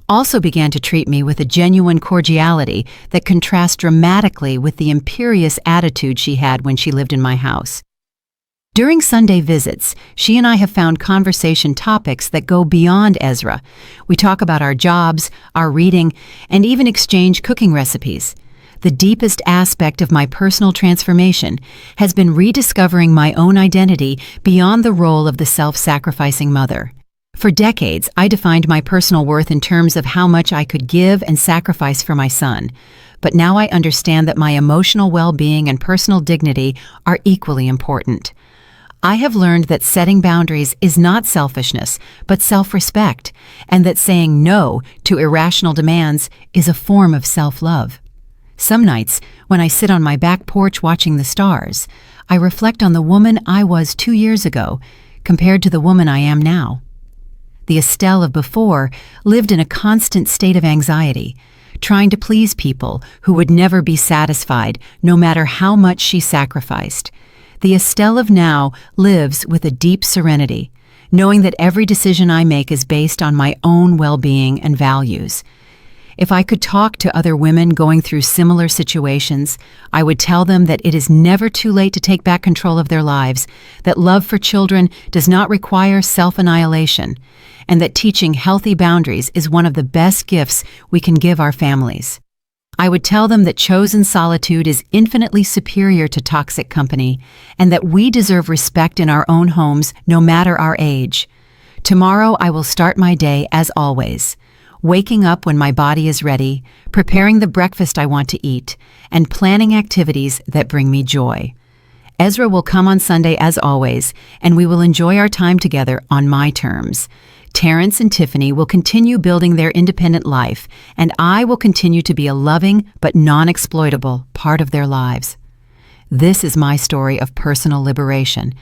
also began to treat me with a genuine cordiality that contrasts dramatically with the imperious attitude she had when she lived in my house. During Sunday visits, she and I have found conversation topics that go beyond Ezra. We talk about our jobs, our reading, and even exchange cooking recipes. The deepest aspect of my personal transformation has been rediscovering my own identity beyond the role of the self-sacrificing mother. For decades, I defined my personal worth in terms of how much I could give and sacrifice for my son. But now I understand that my emotional well-being and personal dignity are equally important. I have learned that setting boundaries is not selfishness, but self-respect, and that saying no to irrational demands is a form of self-love. Some nights, when I sit on my back porch watching the stars, I reflect on the woman I was 2 years ago compared to the woman I am now. The Estelle of before lived in a constant state of anxiety, trying to please people who would never be satisfied no matter how much she sacrificed. The Estelle of now lives with a deep serenity, knowing that every decision I make is based on my own well-being and values. If I could talk to other women going through similar situations, I would tell them that it is never too late to take back control of their lives, that love for children does not require self-annihilation, and that teaching healthy boundaries is one of the best gifts we can give our families. I would tell them that chosen solitude is infinitely superior to toxic company, and that we deserve respect in our own homes no matter our age. Tomorrow I will start my day as always, waking up when my body is ready, preparing the breakfast I want to eat, and planning activities that bring me joy. Ezra will come on Sunday as always, and we will enjoy our time together on my terms. Terrence and Tiffany will continue building their independent life, and I will continue to be a loving but non-exploitable part of their lives. This is my story of personal liberation,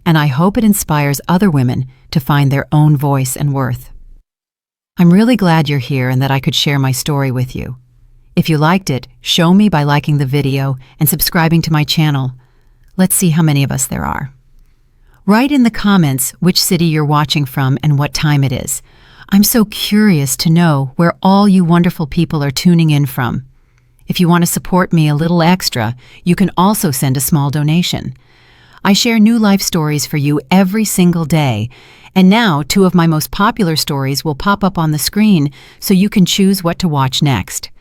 and I hope it inspires other women to find their own voice and worth. I'm really glad you're here and that I could share my story with you. If you liked it, show me by liking the video and subscribing to my channel. Let's see how many of us there are. Write in the comments which city you're watching from and what time it is. I'm so curious to know where all you wonderful people are tuning in from. If you want to support me a little extra, you can also send a small donation. I share new life stories for you every single day, and now 2 of my most popular stories will pop up on the screen so you can choose what to watch next.